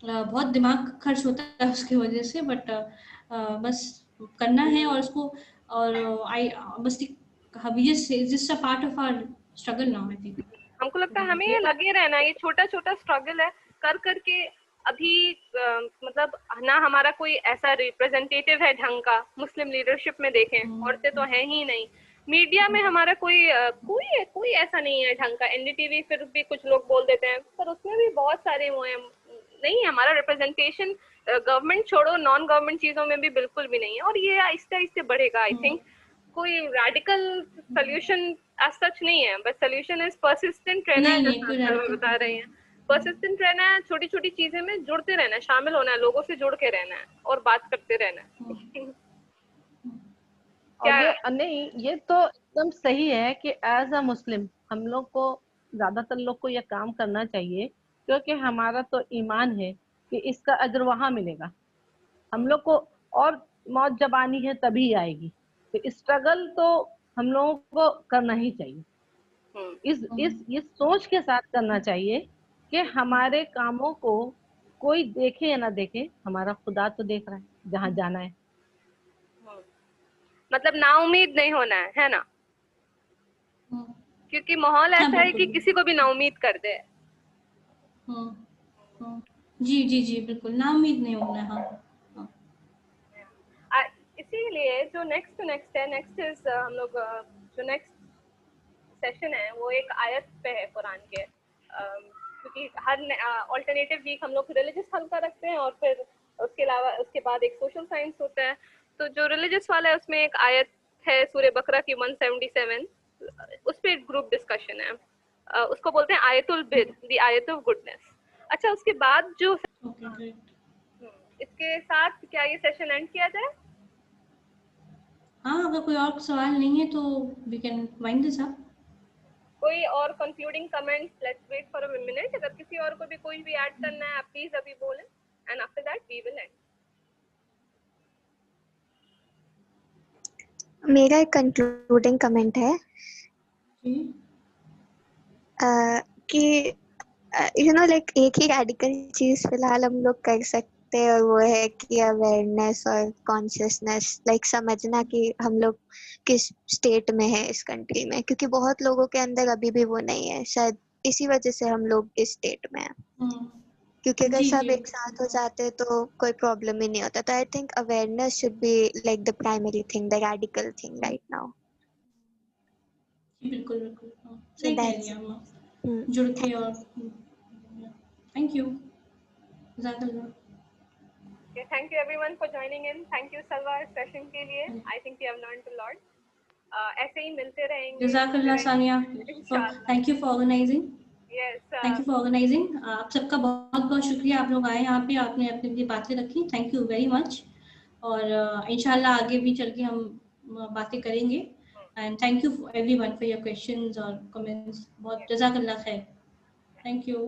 बहुत दिमाग खर्च होता है उसकी वजह से, बट बस करना है और उसको, और बस just a part of our struggle now. I think हमको लगता है हमें ये लगे रहना, ये छोटा छोटा स्ट्रगल है कर करके। अभी मतलब ना हमारा कोई ऐसा रिप्रेजेंटेटिव है ढंग का, मुस्लिम लीडरशिप में देखें औरतें तो हैं ही नहीं। मीडिया में हमारा कोई ऐसा नहीं है ढंग का। एनडीटीवी फिर भी कुछ लोग बोल देते हैं, पर उसमें भी बहुत सारे वो हैं, नहीं है हमारा रिप्रेजेंटेशन। गवर्नमेंट छोड़ो, नॉन गवर्नमेंट चीजों में भी बिल्कुल भी नहीं है, और ये आहिस्ते आहिस्ते बढ़ेगा। आई थिंक कोई रेडिकल सोल्यूशन एज सच नहीं है, बट सोल्यूशन इज परसिस्टेंट रहना है, जो बता रहे हैं। परसिस्टेंट रहना है, छोटी छोटी चीजें में जुड़ते रहना है, शामिल होना है, लोगों से जुड़ के रहना है और बात करते रहना है। क्या नहीं, ये तो एकदम सही है कि एज अ मुस्लिम हम लोग को, ज्यादातर लोग को ये काम करना चाहिए, क्योंकि हमारा तो ईमान है कि इसका अजर वहां मिलेगा हम लोग को, और मौत जब आनी है तभी आएगी। तो स्ट्रगल तो हम लोगों को करना ही चाहिए। इस सोच के साथ करना चाहिए कि हमारे कामों को कोई देखे या ना देखे, हमारा खुदा तो देख रहा है जहाँ जाना है। मतलब नाउम्मीद नहीं होना है ना, क्योंकि माहौल ऐसा है कि किसी को भी नाउम्मीद कर दे। जी जी जी बिल्कुल, नाउम्मीद नहीं होना। हाँ इसीलिए जो नेक्स्ट इज हम लोग जो नेक्स्ट सेशन है वो एक आयत पे है कुरान के, क्योंकि हर ऑल्टरनेटिव वीक हम लोग रिलीजियस हल्का रखते हैं और फिर उसके अलावा उसके बाद एक सोशल साइंस होता है। तो जो रिलीजियस वाला है उसमें एक आयत है सूरह बकरा की 177, उस पर ग्रुप डिस्कशन है, उसको बोलते हैं आयतुल बिर, द आयत ऑफ गुडनेस। अच्छा, उसके बाद जो इसके साथ क्या ये सेशन एंड किया जाए? हाँ, अगर कोई और सवाल नहीं है तो we can wind this up. कोई और concluding comments? Let's wait for a minute. अगर किसी और को भी कोई भी ऐड करना है आप प्लीज अभी बोलें, and after that we will end. मेरा एक कंक्लूडिंग कमेंट है कि यू नो लाइक एक ही रेडिकल चीज फिलहाल हम लोग कर सकते हैं और वो है कि अवेयरनेस और कॉन्शियसनेस, लाइक समझना कि हम लोग किस स्टेट में है इस कंट्री में, क्योंकि बहुत लोगों के अंदर अभी भी वो नहीं है, शायद इसी वजह से हम लोग इस स्टेट में हैं। क्योंकि अगर सब एक साथ हो जाते तो कोई प्रॉब्लम ही नहीं होता। तो I think awareness should be like the primary thing, the radical thing right now. बिल्कुल बिल्कुल सही कह रही हैं, जुड़ के। और thank you, Okay, thank you everyone for joining in. Thank you Salwa इस सेशन के लिए। I think we have learned a lot. ऐसे ही मिलते रहेंगे। जज़ाकल्लाह Sania, thank you for organising. Thank you for organising. आप सबका बहुत बहुत शुक्रिया, आप लोग आए यहाँ पे, आपने अपनी अपनी बातें रखी, थैंक यू वेरी मच। और इंशाल्लाह आगे भी चल के हम बातें करेंगे। And thank you everyone for your questions और कमेंट्स। बहुत जज़ाकल्लाह खैर, थैंक यू।